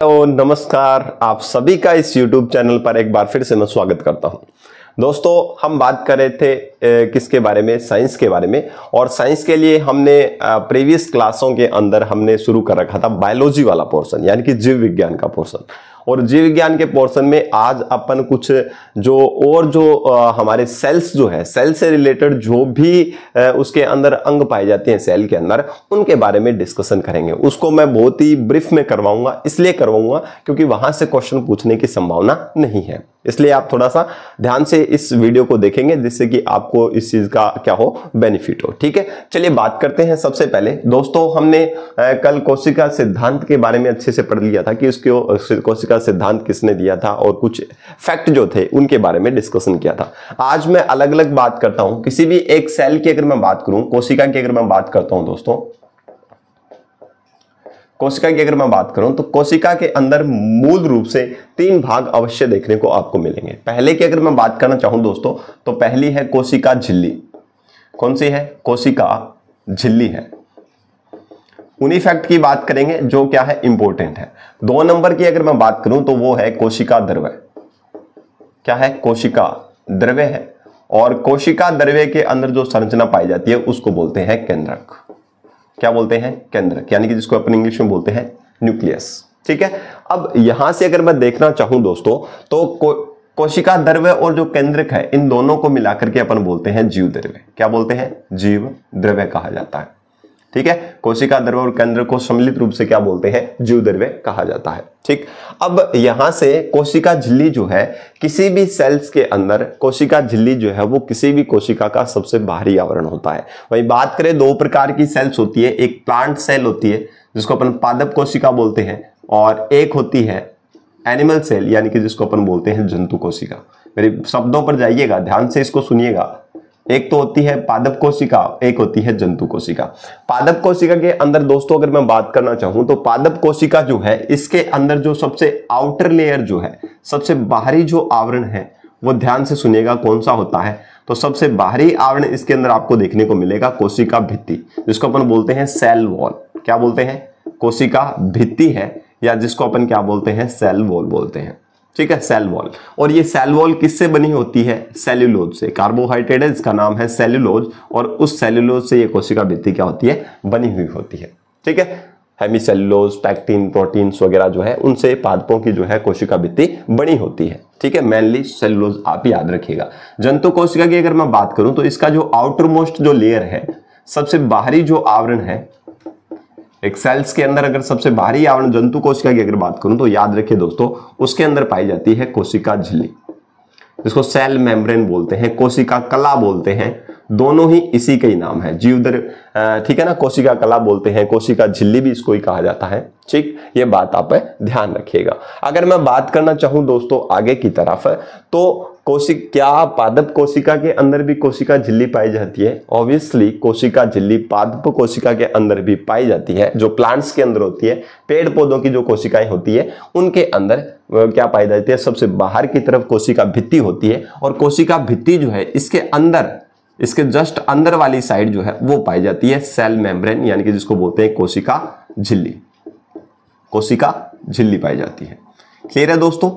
तो नमस्कार, आप सभी का इस YouTube चैनल पर एक बार फिर से मैं स्वागत करता हूं। दोस्तों, हम बात कर रहे थे किसके बारे में, साइंस के बारे में। और साइंस के लिए हमने प्रीवियस क्लासों के अंदर हमने शुरू कर रखा था बायोलॉजी वाला पोर्शन, यानी कि जीव विज्ञान का पोर्शन। और जीव विज्ञान के पोर्शन में आज अपन कुछ जो हमारे सेल्स जो है, सेल से रिलेटेड जो भी उसके अंदर अंग पाए जाते हैं सेल के अंदर, उनके बारे में डिस्कशन करेंगे। उसको मैं बहुत ही ब्रीफ में करवाऊंगा, इसलिए करवाऊंगा क्योंकि वहां से क्वेश्चन पूछने की संभावना नहीं है। इसलिए आप थोड़ा सा ध्यान से इस वीडियो को देखेंगे जिससे कि आपको इस चीज का क्या हो, बेनिफिट हो। ठीक है, चलिए बात करते हैं। सबसे पहले दोस्तों, हमने कल कोशिका सिद्धांत के बारे में अच्छे से पढ़ लिया था कि उसको कोशिका सिद्धांत किसने दिया था और कुछ फैक्ट जो थे उनके बारे में डिस्कशन किया था। आज मैं अलग अलग बात करता हूं। किसी भी एक सेल की अगर मैं बात करूं, कोशिका की अगर मैं बात करता हूं दोस्तों, कोशिका की अगर मैं बात करूं तो कोशिका के अंदर मूल रूप से 3 भाग अवश्य देखने को आपको मिलेंगे। पहले की अगर मैं बात करना चाहूं दोस्तों, तो पहली है कोशिका झिल्ली। कौन सी है? कोशिका झिल्ली है। उन्हीं फैक्ट की बात करेंगे जो क्या है, इंपॉर्टेंट है। 2 नंबर की अगर मैं बात करूं तो वो है कोशिका द्रव्य। क्या है? कोशिका द्रव्य है। और कोशिका द्रव्य के अंदर जो संरचना पाई जाती है उसको बोलते हैं केंद्रक। क्या बोलते हैं? केंद्रक, यानी कि जिसको अपन इंग्लिश में बोलते हैं न्यूक्लियस। ठीक है, अब यहां से अगर मैं देखना चाहूं दोस्तों, तो कोशिका द्रव्य और जो केंद्रक है, इन दोनों को मिलाकर के अपन बोलते हैं जीव द्रव्य। क्या बोलते हैं? जीव द्रव्य कहा जाता है। ठीक है, कोशिका द्रव्य और केंद्र को सम्मिलित रूप से क्या बोलते हैं? जीव द्रव्य कहा जाता है। ठीक, अब यहां से कोशिका झिल्ली जो है, किसी भी सेल्स के अंदर कोशिका झिल्ली जो है वो किसी भी कोशिका का सबसे बाहरी आवरण होता है। वही बात करें, 2 प्रकार की सेल्स होती है। एक प्लांट सेल होती है जिसको अपन पादप कोशिका बोलते हैं, और एक होती है एनिमल सेल, यानी कि जिसको अपन बोलते हैं जंतु कोशिका। मेरे शब्दों पर जाइएगा, ध्यान से इसको सुनिएगा। एक तो होती है पादप कोशिका, एक होती है जंतु कोशिका। पादप कोशिका के अंदर दोस्तों अगर मैं बात करना चाहूं तो पादप कोशिका जो है, इसके अंदर जो सबसे आउटर लेयर जो है, सबसे बाहरी जो आवरण है, वो ध्यान से सुनिएगा कौन सा होता है। तो सबसे बाहरी आवरण इसके अंदर आपको देखने को मिलेगा कोशिका भित्ति, जिसको अपन बोलते हैं सेल वॉल। क्या बोलते हैं? कोशिका भित्ति है, या जिसको अपन क्या बोलते हैं? सेल वॉल बोलते हैं। ठीक है, सेल वॉल। और ये सेल वॉल किससे बनी होती है? सेल्यूलोज से। कार्बोहाइड्रेट है, इसका नाम है सेल्यूलोज, और उस सेल्यूलोज से ये कोशिका भित्ति क्या होती है? बनी हुई होती है। ठीक है, हेमीसेल्यूलोज, पैक्टिन, प्रोटीन्स वगैरह जो है, उनसे पादपों की जो है कोशिका भित्ति बनी होती है। ठीक है, मेनली सेल्यूलोज आप याद रखिएगा। जंतु कोशिका की अगर मैं बात करूं तो इसका जो आउटर मोस्ट जो लेयर है, सबसे बाहरी जो आवरण है एक सेल्स के अंदर, अगर सबसे बाहरी आवरण जंतु कोशिका की अगर बात करूं तो याद रखिए दोस्तों, उसके अंदर पाई जाती है कोशिका झिल्ली, जिसको सेल मेम्ब्रेन बोलते हैं, कोशिका कला बोलते हैं। दोनों ही इसी का ही नाम है, जीव द्रव्य। ठीक है ना, कोशिका कला बोलते हैं, कोशिका झिल्ली भी इसको ही कहा जाता है। ठीक, ये बात आप ध्यान रखिएगा। अगर मैं बात करना चाहूं दोस्तों आगे की तरफ, तो क्या पादप कोशिका के अंदर भी कोशिका झिल्ली पाई जाती है? ऑब्वियसली कोशिका झिल्ली पादप कोशिका के अंदर भी पाई जाती है। जो प्लांट्स के अंदर होती है, पेड़ पौधों की जो कोशिकाएं होती है, उनके अंदर क्या पाई जाती है? सबसे बाहर की तरफ कोशिका भित्ति होती है। और कोशिका भित्ति जो है, इसके अंदर, इसके जस्ट अंदर वाली साइड जो है वो पाई जाती है सेल मेम्ब्रेन, यानी कि जिसको बोलते हैं कोशिका झिल्ली। कोशिका झिल्ली पाई जाती है। क्लियर है दोस्तों?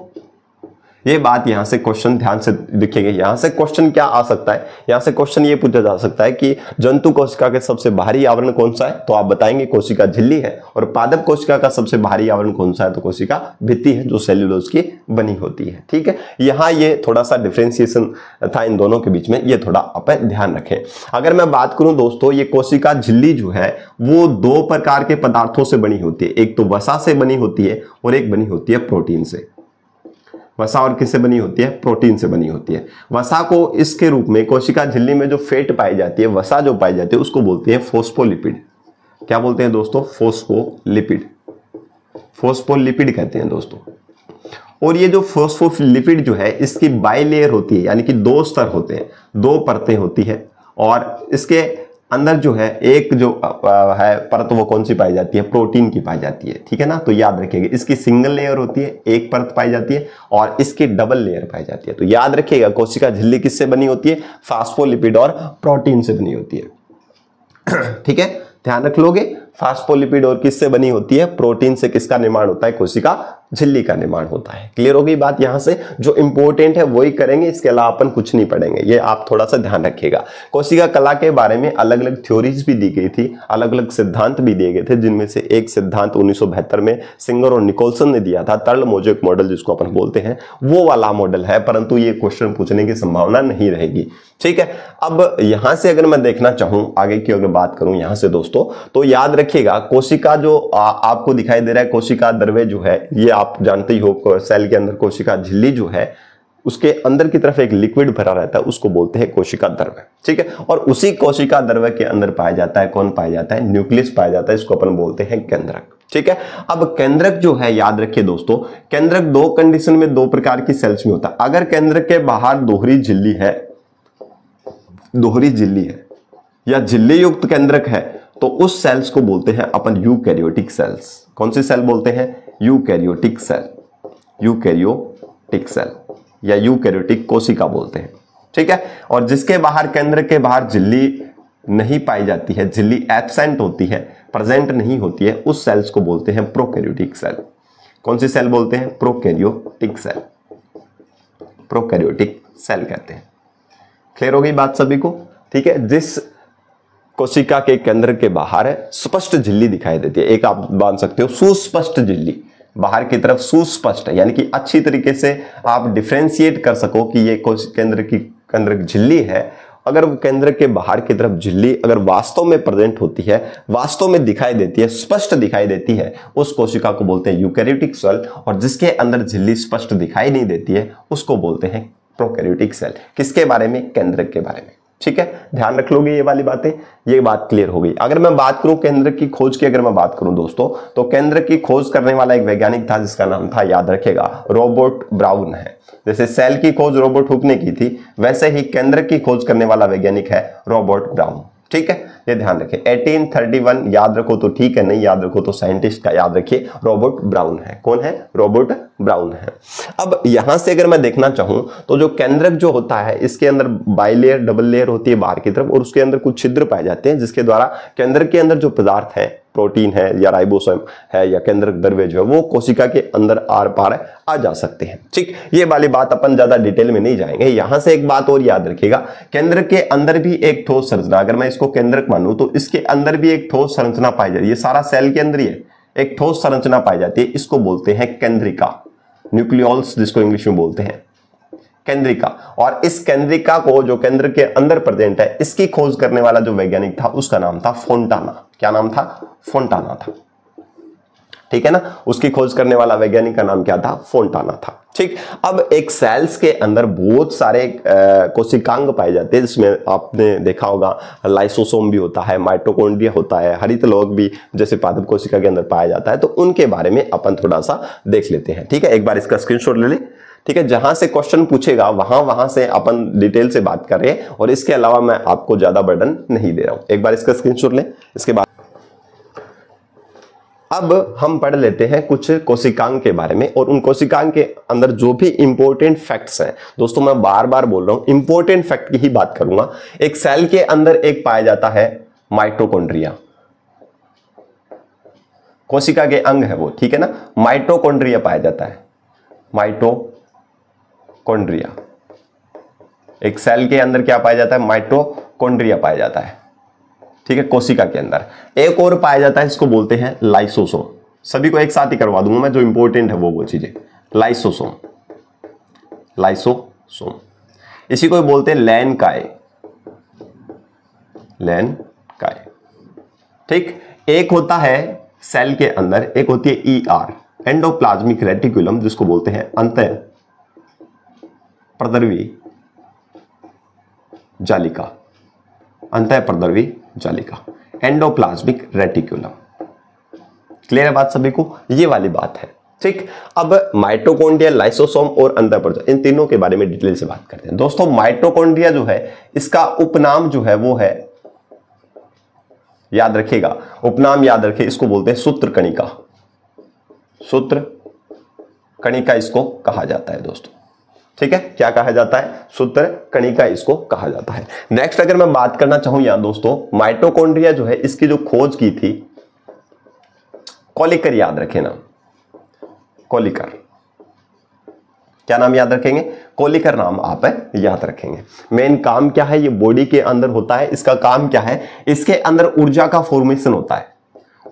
ये बात यहां से क्वेश्चन ध्यान से देखिएगा। यहां से क्वेश्चन क्या आ सकता है? यहां से क्वेश्चन ये पूछा जा सकता है कि जंतु कोशिका के सबसे बाहरी आवरण कौन सा है? तो आप बताएंगे कोशिका झिल्ली है। और पादप कोशिका का सबसे बाहरी आवरण कौन सा है? तो कोशिका भित्ति है, जो सेल्यूलोज की बनी होती है। ठीक है, यहां ये थोड़ा सा डिफरेंशिएशन था इन दोनों के बीच में, ये थोड़ा आप ध्यान रखें। अगर मैं बात करूं दोस्तों, ये कोशिका झिल्ली जो है वो 2 प्रकार के पदार्थों से बनी होती है। एक तो वसा से बनी होती है, और एक बनी होती है प्रोटीन से। वसा और किससे बनी होती है? प्रोटीन से बनी होती है। वसा को इसके रूप में, कोशिका झिल्ली में जो फैट पाई जाती है, वसा जो पाई जाती है, उसको बोलते हैं फोस्फोलिपिड। क्या बोलते हैं दोस्तों? फोस्फोलिपिड। फोस्फोलिपिड कहते हैं दोस्तों। और ये जो फोस्फोलिपिड जो है, इसकी बाइलेयर होती है, यानी कि 2 स्तर होते हैं, 2 परतें होती है। और इसके अंदर जो है एक जो है परत, वो कौन सी पाई जाती है? प्रोटीन की पाई जाती है। ठीक है ना, तो याद रखिएगा, इसकी सिंगल लेयर होती है, एक परत पाई जाती है, और इसकी डबल लेयर पाई जाती है। तो याद रखिएगा, कोशिका झिल्ली किससे बनी होती है? फास्फोलिपिड और प्रोटीन से बनी होती है। ठीक है, ध्यान रख लोगे। फास्फोलिपिड और किससे बनी होती है? प्रोटीन से किसका निर्माण होता है? कोशिका झिल्ली का निर्माण होता है। क्लियर हो गई बात? यहां से जो इंपॉर्टेंट है वही करेंगे, इसके अलावा अपन कुछ नहीं पढ़ेंगे, ये आप थोड़ा सा ध्यान रखिएगा। कोशिका कला के बारे में अलग अलग थ्योरीज भी दी गई थी, अलग अलग सिद्धांत भी दिए गए थे, जिनमें से एक सिद्धांत 1972 में सिंगर और निकोलसन ने दिया था, तरल मोज़ेक मॉडल जिसको अपन बोलते हैं, वो वाला मॉडल है, परंतु ये क्वेश्चन पूछने की संभावना नहीं रहेगी। ठीक है, अब यहां से अगर मैं देखना चाहूं आगे की अगर बात करूं यहां से दोस्तों, तो याद रखिएगा कोशिका जो आपको दिखाई दे रहा है, कोशिका द्रव्य जो है, ये आप जानते ही हो, सेल के अंदर कोशिका झिल्ली जो है उसके अंदर की तरफ एक लिक्विड भरा रहता है, उसको बोलते हैं कोशिका द्रव्य। ठीक है, और उसी कोशिका द्रव्य के अंदर पाया जाता है, कौन पाया जाता है? न्यूक्लियस पाया जाता है, इसको अपन बोलते हैं केंद्रक। ठीक है, अब केंद्रक जो है याद रखिए दोस्तों, केंद्रक दो कंडीशन में, दो प्रकार की सेल्स में होता है। अगर केंद्रक के बाहर दोहरी झिल्ली है या झिल्ली युक्त केंद्रक है, तो उस सेल्स को बोलते हैं अपन यूकैरियोटिक सेल्स। कौन सी सेल बोलते हैं? यूकैरियोटिक सेल, यूकैरियोटिक सेल या यूकैरियोटिक कोशिका बोलते हैं। ठीक है, और जिसके बाहर, केंद्र के बाहर झिल्ली नहीं पाई जाती है, झिल्ली एब्सेंट होती है, प्रेजेंट नहीं होती है, उस सेल्स को बोलते हैं प्रोकैरियोटिक सेल। कौन सी सेल बोलते हैं? प्रोकैरियोटिक सेल, प्रोकैरियोटिक सेल कहते हैं। क्लियर हो गई बात सभी को? ठीक है, जिस कोशिका के केंद्र के बाहर है स्पष्ट झिल्ली दिखाई देती है, एक आप मान सकते हो सुस्पष्ट झिल्ली, बाहर की तरफ सुस्पष्ट है, यानी कि अच्छी तरीके से आप डिफरेंशिएट कर सको कि ये केंद्र की झिल्ली है। अगर वो केंद्र के बाहर की तरफ झिल्ली अगर वास्तव में प्रेजेंट होती है, वास्तव में दिखाई देती है, स्पष्ट दिखाई देती है, उस कोशिका को बोलते हैं यूकैरियोटिक सेल। और जिसके अंदर झिल्ली स्पष्ट दिखाई नहीं देती है उसको बोलते हैं प्रोकैरियोटिक सेल। किसके बारे में? केंद्रक के बारे में। ठीक है, ध्यान रख लोगे ये वाली बातें, ये बात क्लियर हो गई। अगर मैं बात करूं केंद्र की खोज की, अगर मैं बात करूं दोस्तों, तो केंद्र की खोज करने वाला एक वैज्ञानिक था जिसका नाम था, याद रखेगा, रॉबर्ट ब्राउन है। जैसे सेल की खोज रॉबर्ट हुक ने की थी, वैसे ही केंद्र की खोज करने वाला वैज्ञानिक है रॉबर्ट ब्राउन। ठीक है, ये ध्यान रखें। 1831 याद रखो तो ठीक है, नहीं याद रखो तो साइंटिस्ट का याद रखिए, रॉबर्ट ब्राउन है। कौन है? रॉबर्ट ब्राउन है। अब यहां से अगर मैं देखना चाहूं तो जो केंद्रक जो होता है, इसके अंदर बाइलेयर, डबल लेयर होती है बाहर की तरफ, और उसके अंदर कुछ छिद्र पाए जाते हैं, जिसके द्वारा केंद्र के अंदर जो पदार्थ है, प्रोटीन है या राइबोसोम है या केंद्रक द्रव्य जो है, वो कोशिका के अंदर आर पार आ जा सकते हैं। ठीक, ये वाली बात अपन ज्यादा डिटेल में नहीं जाएंगे। यहां से एक बात और याद रखिएगा, केंद्र के अंदर भी एक ठोस संरचना, अगर मैं इसको केंद्रक मानूं तो इसके अंदर भी एक ठोस संरचना पाई जाती है। ये सारा सेल के अंदर ही है, एक ठोस संरचना पाई जाती है, इसको बोलते हैं केंद्रिका, न्यूक्लियोल्स जिसको इंग्लिश में बोलते हैं केंद्रिका। और इस केंद्रिका को, जो केंद्र के अंदर प्रेजेंट है, इसकी खोज करने वाला जो वैज्ञानिक था उसका नाम था फोंटाना। क्या नाम था? फोंटाना था। ठीक है ना, उसकी खोज करने वाला वैज्ञानिक का नाम क्या था? फोंटाना था। ठीक, अब एक सेल्स के अंदर बहुत सारे कोशिकांग पाए जाते हैं, जिसमें आपने देखा होगा लाइसोसोम भी होता है, माइटोकॉन्ड्रिया होता है, हरित लौह भी जैसे पादप कोशिका के अंदर पाया जाता है, तो उनके बारे में अपन थोड़ा सा देख लेते हैं। ठीक है, एक बार इसका स्क्रीनशॉट ले ले। ठीक है, जहां से क्वेश्चन पूछेगा वहां से अपन डिटेल से बात कर रहे हैं, और इसके अलावा मैं आपको ज्यादा बर्डन नहीं दे रहा हूं। एक बार इसका स्क्रीनशॉट लें। इसके बाद अब हम पढ़ लेते हैं कुछ कोशिकांग के बारे में, और उन कोशिकांग के अंदर जो भी इंपॉर्टेंट फैक्ट्स हैं दोस्तों, मैं बार बार बोल रहा हूं, इंपॉर्टेंट फैक्ट की ही बात करूंगा। एक सेल के अंदर एक पाया जाता है माइटोकॉन्ड्रिया, कोशिका के अंग है वो। ठीक है ना, माइटोकॉन्ड्रिया पाया जाता है, माइटोकॉन्ड्रिया। एक सेल के अंदर क्या पाया जाता है? माइटोकॉन्ड्रिया पाया जाता है। ठीक है, कोशिका के अंदर एक और पाया जाता है, इसको बोलते हैं लाइसोसोम। सभी को एक साथ ही करवा दूंगा मैं, जो इंपॉर्टेंट है वो चीजें। लाइसोसोम, लाइसोसोम, इसी को बोलते हैं लैनकाय, लैनकाय। ठीक, एक होता है सेल के अंदर, एक होती है ER, एंडोप्लाज्मिक रेटिकुलम, जिसको बोलते हैं अंतः प्रद्रवी जालिका, अंतः प्रद्रवी जालिका, एंडोप्लाज्मिक रेटिकुलम। क्लियर है बात सभी को? ये वाली बात है। ठीक, अब माइटोकॉन्ड्रिया, लाइसोसोम और अंतःप्रद्रवी, इन तीनों के बारे में डिटेल से बात करते हैं दोस्तों। माइटोकॉन्ड्रिया जो है, इसका उपनाम जो है वो है, याद रखिएगा, उपनाम याद रखिए, इसको बोलते हैं सूत्र कणिका, सूत्र कणिका इसको कहा जाता है दोस्तों। ठीक है, क्या कहा जाता है? सूत्र कणिका इसको कहा जाता है। नेक्स्ट अगर मैं बात करना चाहूं यहां दोस्तों, माइटोकॉन्ड्रिया जो है, इसकी जो खोज की थी कोलिकर याद रखें ना, कोलिकर, क्या नाम याद रखेंगे? कोलिकर नाम आप याद रखेंगे। मेन काम क्या है, ये बॉडी के अंदर होता है, इसका काम क्या है, इसके अंदर ऊर्जा का फॉर्मेशन होता है,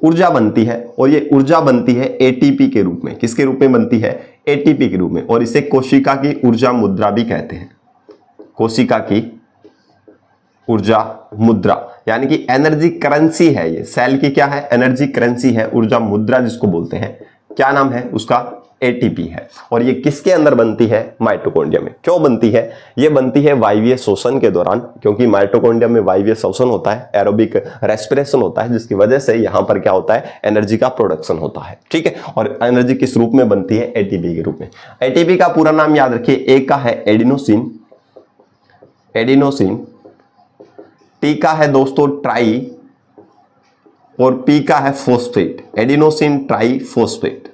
ऊर्जा बनती है, और ये ऊर्जा बनती है एटीपी के रूप में। किसके रूप में बनती है? एटीपी के रूप में। और इसे कोशिका की ऊर्जा मुद्रा भी कहते हैं, कोशिका की ऊर्जा मुद्रा, यानी कि एनर्जी करेंसी है ये। सेल की क्या है? एनर्जी करेंसी है, ऊर्जा मुद्रा जिसको बोलते हैं। क्या नाम है उसका? एटीपी है। और ये किसके अंदर बनती है? माइटोकॉन्ड्रिया में। क्यों बनती है? ये बनती है वायवीय शोषण के दौरान, क्योंकि माइटोकॉन्ड्रिया में वायवीय शोषण होता है, एरोबिक रेस्पिरेशन होता है, जिसकी वजह से यहां पर क्या होता है? एनर्जी का प्रोडक्शन होता है। ठीक है, और एनर्जी किस रूप में बनती है? एटीपी के रूप में। एटीपी का पूरा नाम याद रखिए, ए का है एडिनोसिन, एडिनोसिन, टी का है दोस्तों ट्राई, और पी का है फॉस्फेट, एडिनोसिन ट्राई फॉस्फेट।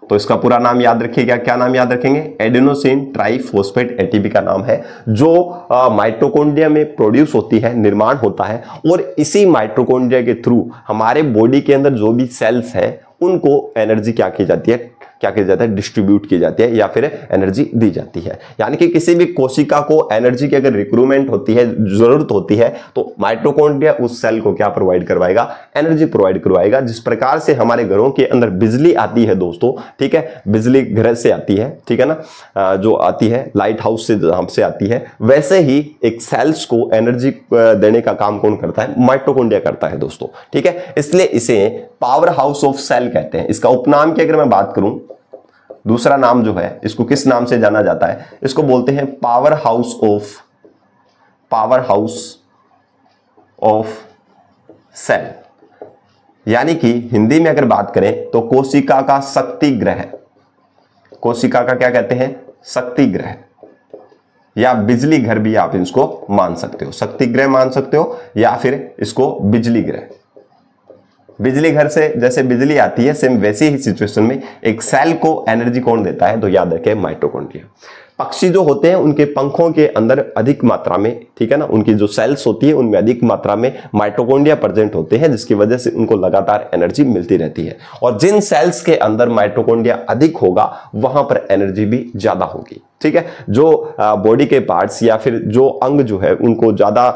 तो इसका पूरा नाम याद रखिएगा, क्या नाम याद रखेंगे? एडिनोसिन ट्राइफॉस्फेट एटीपी का नाम है, जो माइटोकॉन्ड्रिया में प्रोड्यूस होती है, निर्माण होता है, और इसी माइटोकॉन्ड्रिया के थ्रू हमारे बॉडी के अंदर जो भी सेल्स है उनको एनर्जी क्या की जाती है? क्या किया जाता है? डिस्ट्रीब्यूट की जाती है, या फिर एनर्जी दी जाती है। यानी कि किसी भी कोशिका को एनर्जी की अगर रिक्रूटमेंट होती है, जरूरत होती है, तो माइटोकॉन्ड्रिया उस सेल को क्या प्रोवाइड करवाएगा? एनर्जी प्रोवाइड करवाएगा। जिस प्रकार से हमारे घरों के अंदर बिजली आती है दोस्तों, ठीक है, बिजली घर से आती है, ठीक है ना, जो आती है लाइट हाउस से आती है, वैसे ही एक सेल्स को एनर्जी देने का काम कौन करता है? माइटोकॉन्ड्रिया करता है दोस्तों। ठीक है, इसलिए इसे पावर हाउस ऑफ सेल कहते हैं। इसका उपनाम की अगर मैं बात करूं, दूसरा नाम जो है इसको किस नाम से जाना जाता है? इसको बोलते हैं पावर हाउस ऑफ सेल, यानी कि हिंदी में अगर बात करें तो कोशिका का शक्ति ग्रह। कोशिका का क्या कहते हैं? शक्ति ग्रह, या बिजली घर भी आप इसको मान सकते हो, शक्ति ग्रह मान सकते हो, या फिर इसको बिजली ग्रह। बिजली घर से जैसे बिजली आती है, सेम वैसी ही सिचुएशन में एक सेल को एनर्जी कौन देता है? तो याद रखें माइटोकॉन्ड्रिया। पक्षी जो होते हैं उनके पंखों के अंदर अधिक मात्रा में, ठीक है ना, उनकी जो सेल्स होती है उनमें अधिक मात्रा में माइटोकॉन्ड्रिया प्रेजेंट होते हैं, जिसकी वजह से उनको लगातार एनर्जी मिलती रहती है। और जिन सेल्स के अंदर माइटोकॉन्ड्रिया अधिक होगा वहां पर एनर्जी भी ज्यादा होगी। ठीक है, जो बॉडी के पार्ट्स या फिर जो अंग जो है उनको ज्यादा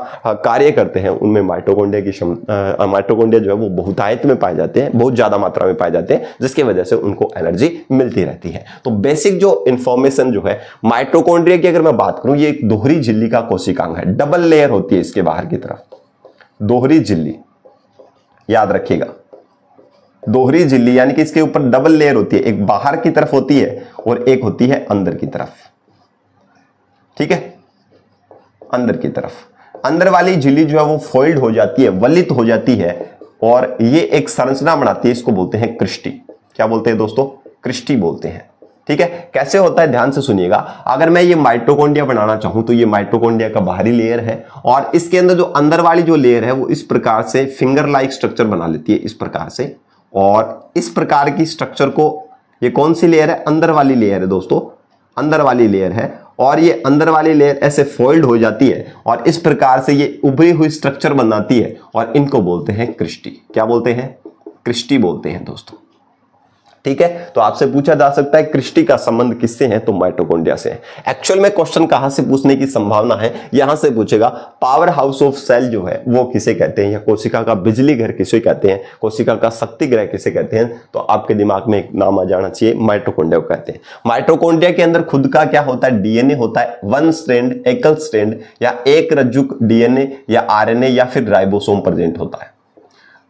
कार्य करते हैं, उनमें माइटोकॉन्ड्रिया की माइटोकॉन्ड्रिया जो है वो बहुतायत में पाए जाते हैं, बहुत ज्यादा मात्रा में पाए जाते हैं, जिसकी वजह से उनको एनर्जी मिलती रहती है। तो बेसिक जो इंफॉर्मेशन जो है माइटोकॉन्ड्रिया की अगर मैं बात करूं, ये एक दोहरी झिल्ली का कोशिकांग है, डबल लेयर होती है इसके बाहर की तरफ, दोहरी झिल्ली, याद रखिएगा, दोहरी झिल्ली, यानी कि इसके ऊपर डबल लेयर होती है, एक बाहर की तरफ होती है और एक होती है अंदर की तरफ। ठीक है, अंदर की तरफ, अंदर वाली झिल्ली जो है वो फोल्ड हो जाती है, वलित हो जाती है, और ये एक संरचना बनाती है, इसको बोलते हैं क्रिस्टी। क्या बोलते हैं दोस्तों? क्रिस्टी बोलते हैं। ठीक है, कैसे होता है ध्यान से सुनिएगा। अगर मैं ये माइटोकॉन्ड्रिया बनाना चाहूं तो ये माइटोकॉन्ड्रिया का बाहरी लेयर है, और इसके अंदर जो अंदर वाली जो लेयर है वो इस प्रकार से फिंगर लाइक स्ट्रक्चर बना लेती है, इस प्रकार से। और इस प्रकार की स्ट्रक्चर को, ये कौन सी लेयर है? अंदर वाली लेयर है दोस्तों, अंदर वाली लेयर है, और ये अंदर वाली लेयर ऐसे फोल्ड हो जाती है और इस प्रकार से ये उभरी हुई स्ट्रक्चर बनाती है, और इनको बोलते हैं क्रिस्टी। क्या बोलते हैं? क्रिस्टी बोलते हैं दोस्तों। ठीक है, तो आपसे पूछा जा सकता है क्रिस्टी का संबंध किससे है? तो माइटोकॉन्ड्रिया से है। एक्चुअल में क्वेश्चन कहां से पूछने की संभावना है? यहां से पूछेगा पावर हाउस ऑफ सेल जो है वो किसे कहते हैं, या कोशिका का बिजली घर किसे कहते हैं, कोशिका का शक्ति ग्रह किसे कहते हैं? तो आपके दिमाग में एक नाम आ जाना चाहिए, माइटोकॉन्ड्रिया को कहते हैं। माइटोकॉन्ड्रिया के अंदर खुद का क्या होता है? डीएनए होता है, वन स्ट्रैंड, एकल स्ट्रैंड या एक रज्जुक डीएनए या आरएनए या फिर राइबोसोम प्रेजेंट होता है,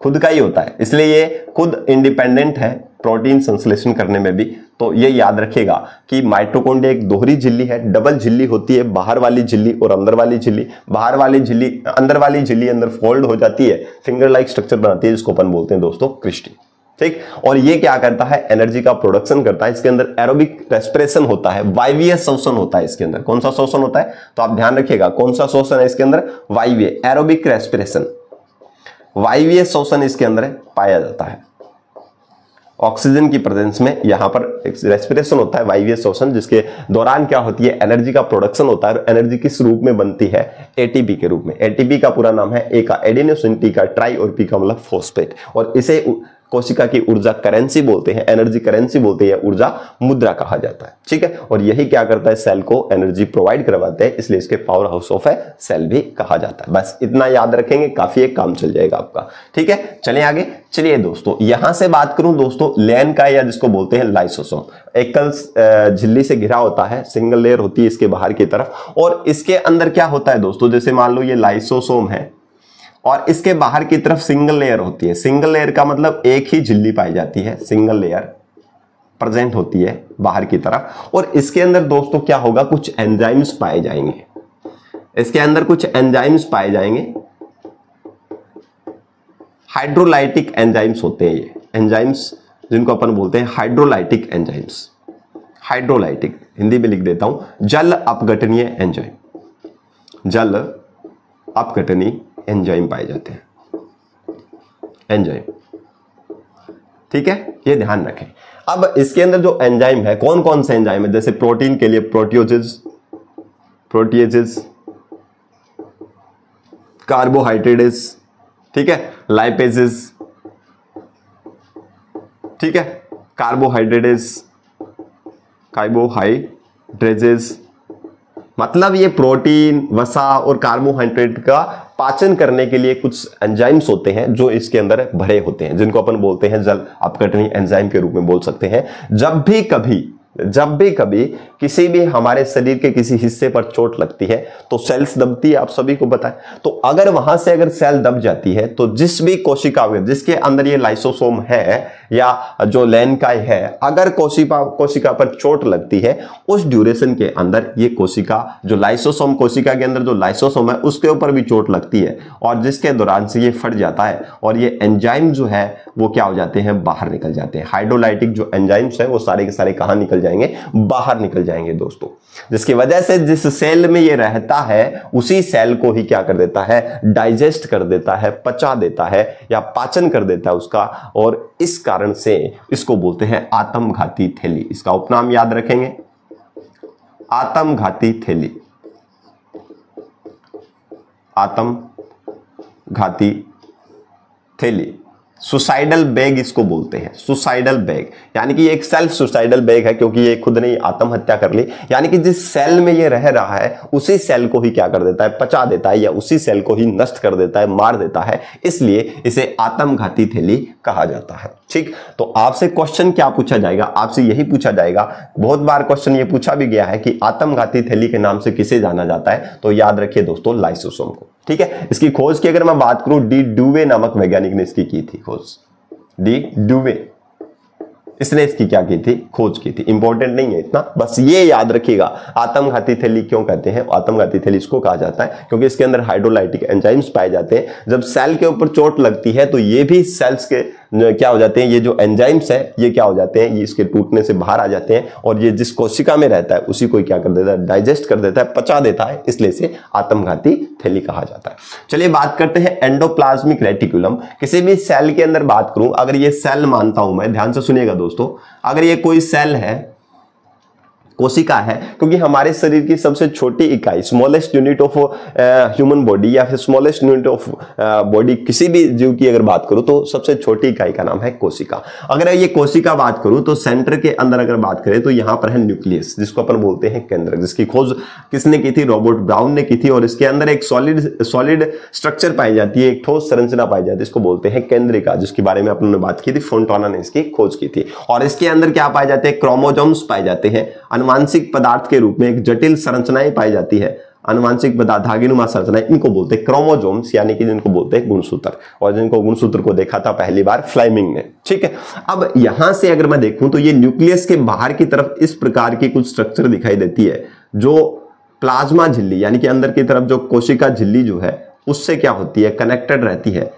खुद का ही होता है, इसलिए ये खुद इंडिपेंडेंट है प्रोटीन संश्लेषण करने में भी। तो ये याद रखिएगा कि माइटोकॉन्ड्रिया एक दोहरी झिल्ली है, डबल झिल्ली होती है, बाहर वाली झिल्ली और अंदर वाली झिल्ली। बाहर वाली झिल्ली, अंदर वाली झिल्ली अंदर फोल्ड हो जाती है, फिंगर लाइक स्ट्रक्चर बनाती है, जिसको अपन बोलते हैं दोस्तों क्रिस्टी। ठीक, और ये क्या करता है? एनर्जी का प्रोडक्शन करता है। इसके अंदर एरोबिक रेस्पिरेशन होता है, वायवीय श्वसन होता है इसके अंदर। कौन सा श्वसन होता है? तो आप ध्यान रखिएगा, कौन सा श्वसन है इसके अंदर? वायवीय, एरोबिक रेस्पिरेशन, वायवीय श्वसन इसके अंदर पाया जाता है। ऑक्सीजन की प्रेजेंस में यहां पर रेस्पिरेशन होता है, वायवीय श्वसन, जिसके दौरान क्या होती है? एनर्जी का प्रोडक्शन होता है। एनर्जी किस रूप में बनती है? एटीपी के रूप में। एटीपी का पूरा नाम है, ए का एडिनोसिन, टी का ट्राई और पी का मतलब फॉस्फेट। और इसे कोशिका की ऊर्जा करेंसी बोलते हैं, एनर्जी करेंसी बोलते हैं, ऊर्जा मुद्रा कहा जाता है। ठीक है, और यही क्या करता है, सेल को एनर्जी प्रोवाइड करवाते हैं, इसलिए इसके power house of a cell भी कहा जाता है। बस इतना याद रखेंगे, काफी एक काम चल जाएगा आपका। ठीक है, चलिए आगे। चलिए दोस्तों, यहां से बात करूं दोस्तों लेन का, या जिसको बोलते हैं लाइसोसोम, एकल झिल्ली से घिरा होता है, सिंगल लेयर होती है इसके बाहर की तरफ, और इसके अंदर क्या होता है दोस्तों, जैसे मान लो ये लाइसोसोम है और इसके बाहर की तरफ सिंगल लेयर होती है। सिंगल लेयर का मतलब एक ही झिल्ली पाई जाती है, सिंगल लेयर प्रेजेंट होती है बाहर की तरफ, और इसके अंदर दोस्तों क्या होगा, कुछ एंजाइम्स पाए जाएंगे। इसके अंदर कुछ एंजाइम्स पाए जाएंगे, हाइड्रोलाइटिक एंजाइम्स होते हैं ये एंजाइम्स, जिनको अपन बोलते हैं हाइड्रोलाइटिक एंजाइम्स। हाइड्रोलाइटिक हिंदी में लिख देता हूं, जल अपघटनीय एंजाइम, जल अपघटनीय एंजाइम पाए जाते हैं, एंजाइम। ठीक है, ये ध्यान रखें। अब इसके अंदर जो एंजाइम है, कौन कौन से एंजाइम है, जैसे प्रोटीन के लिए प्रोटीएजेस, कार्बोहाइड्रेट्स, ठीक है, लाइपेजेस, ठीक है, कार्बोहाइड्रेजेस, मतलब ये प्रोटीन, वसा और कार्बोहाइड्रेट का पाचन करने के लिए कुछ एंजाइम्स होते हैं जो इसके अंदर भरे होते हैं, जिनको अपन बोलते हैं जल अपघटनीय एंजाइम के रूप में बोल सकते हैं। जब भी कभी किसी भी हमारे शरीर के किसी हिस्से पर चोट लगती है तो सेल्स दबती है, आप सभी को पता है। तो अगर वहां से अगर सेल दब जाती है तो जिस भी कोशिका जिसके अंदर ये लाइसोसोम है या जो लेनकाय है, अगर कोशिका पर चोट लगती है, उस ड्यूरेशन के अंदर ये कोशिका जो लाइसोसोम, कोशिका के अंदर जो लाइसोसोम है उसके ऊपर भी चोट लगती है, और जिसके दौरान से ये फट जाता है और ये एंजाइम जो है वो क्या हो जाते हैं, बाहर निकल जाते हैं। हाइड्रोलाइटिक जो एंजाइम्स है वो सारे के सारे कहां निकल जाएंगे, बाहर निकल जाएंगे दोस्तों, जिसकी वजह से जिस सेल में ये रहता है उसी सेल को ही क्या कर देता है, डाइजेस्ट कर देता है, पचा देता है या पाचन कर देता है उसका, और इस कारण से इसको बोलते हैं आत्मघाती थैली। इसका उपनाम याद रखेंगे, आत्मघाती थैली, आत्मघाती थैली। सुसाइडल बैग इसको बोलते हैं, सुसाइडल बैग, यानी कि ये एक सेल्फ सुसाइडल बैग है, क्योंकि ये खुद ने आत्महत्या कर ली, यानी कि जिस सेल में ये रह रहा है उसी सेल को ही क्या कर देता है, पचा देता है, या उसी सेल को ही नष्ट कर देता है, मार देता है, इसलिए इसे आत्मघाती थैली कहा जाता है। ठीक, तो आपसे क्वेश्चन क्या पूछा जाएगा, आपसे यही पूछा जाएगा, बहुत बार क्वेश्चन ये पूछा भी गया है कि आत्मघाती थैली के नाम से किसे जाना जाता है, तो याद रखिए दोस्तों, लाइसोसोम को। ठीक है, इसकी खोज की अगर मैं बात करूं, डी ड्यूवे नामक वैज्ञानिक ने इसकी की थी खोज, डी ड्यूवे, इसने इसकी क्या की थी, खोज की थी। इंपॉर्टेंट नहीं है इतना, बस ये याद रखिएगा। आत्मघाती थैली क्यों कहते हैं, आत्मघाती थैली इसको कहा जाता है क्योंकि इसके अंदर हाइड्रोलाइटिक एंजाइम्स पाए जाते हैं। जब सेल के ऊपर चोट लगती है तो ये भी सेल्स के क्या हो जाते हैं, ये जो एंजाइम्स है ये क्या हो जाते हैं, ये इसके टूटने से बाहर आ जाते हैं, और ये जिस कोशिका में रहता है उसी को क्या कर देता है, डाइजेस्ट कर देता है, पचा देता है, इसलिए इसे आत्मघाती थैली कहा जाता है। चलिए बात करते हैं एंडोप्लाज्मिक रेटिकुलम। किसी भी सेल के अंदर बात करूं, अगर ये सेल मानता हूं मैं, ध्यान से सुनिएगा दोस्तों, अगर ये कोई सेल है, कोशिका है, क्योंकि हमारे शरीर की सबसे छोटी इकाई, smallest unit of human body, या फिर स्मॉलेस्ट यूनिट ऑफ बॉडी किसी भी जीव की अगर बात करूं तो सबसे छोटी इकाई का नाम है कोशिका। अगर ये कोशिका बात करूं तो सेंटर के अंदर अगर बात करें तो यहां पर है न्यूक्लियस, जिसको अपन बोलते हैं केंद्रक, जिसकी खोज किसने की थी, रॉबर्ट ब्राउन ने की थी, और इसके अंदर एक सॉलिड स्ट्रक्चर पाई जाती है, एक ठोस संरचना पाई जाती है, इसको बोलते हैं केंद्रिका, जिसके बारे में अपन ने बात की थी, फोंटाना ने इसकी खोज की थी। और इसके अंदर क्या पाए जाते हैं, क्रोमोसोम्स पाए जाते हैं, अनुवांशिक पदार्थ के रूप में एक जटिल संरचनाएं पाई जाती है, अनुवांशिक पदार्थ, धागेनुमा संरचनाएं, इनको बोलते हैं क्रोमोसोम्स, यानी कि जिनको बोलते हैं गुणसूत्र, और जिनको गुणसूत्र को देखा था पहली बार फ्लेमिंग ने। ठीक है, अब यहां से अगर मैं देखूं तो ये न्यूक्लियस के बाहर की तरफ इस प्रकार की कुछ स्ट्रक्चर दिखाई देती है, जो प्लाज्मा झिल्ली यानी कि अंदर की तरफ जो कोशिका झिल्ली जो है उससे क्या होती है, कनेक्टेड रहती है,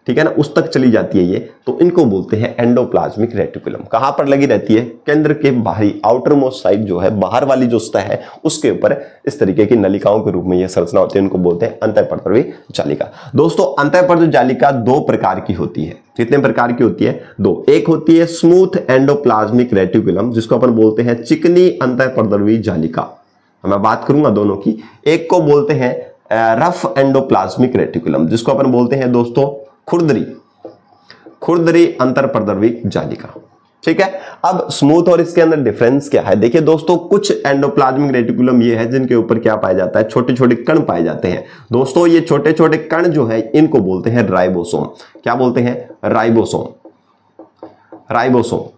ठीक है ना, उस तक चली जाती है ये, तो इनको बोलते हैं एंडोप्लाज्मिक रेटिकुलम। कहां पर लगी रहती है, केंद्र के बाहरी आउटर मोस्ट साइड जो है, बाहर वाली जो सतह है उसके ऊपर इस तरीके की नलिकाओं के रूप में यह संरचना होती है, इनको बोलते हैं अंतःपरद्रवी जालिका। दोस्तों अंतःपरद्रवी जालिका दो प्रकार की होती है। कितने प्रकार की होती है, दो। एक होती है स्मूथ एंडोप्लाज्मिक रेटिकुलम, जिसको अपन बोलते हैं चिकनी अंतःपरद्रवी जालिका, मैं बात करूंगा दोनों की। एक को बोलते हैं रफ एंडोप्लाज्मिक रेटिकुलम, जिसको अपन बोलते हैं दोस्तों खुरदरी, खुरदरी अंतरपर्दवी जालिका। ठीक है, अब स्मूथ और इसके अंदर डिफरेंस क्या है? देखिए दोस्तों, कुछ एंडोप्लाज्मिक रेटिकुलम ये है जिनके ऊपर क्या पाया जाता है, छोटे छोटे कण पाए जाते हैं। दोस्तों ये छोटे छोटे कण जो है इनको बोलते हैं राइबोसोम। क्या बोलते हैं? राइबोसोम। राइबोसोम।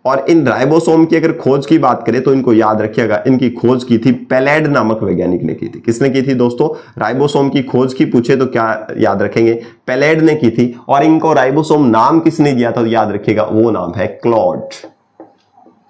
और इन राइबोसोम की अगर खोज की बात करें तो इनको याद रखिएगा, इनकी खोज की थी पेलेड नामक वैज्ञानिक ने की थी। किसने की थी दोस्तों? राइबोसोम की खोज की पूछे तो क्या याद रखेंगे? पेलेड ने की थी। और इनको राइबोसोम नाम किसने दिया था तो याद रखिएगा, वो नाम है क्लॉड।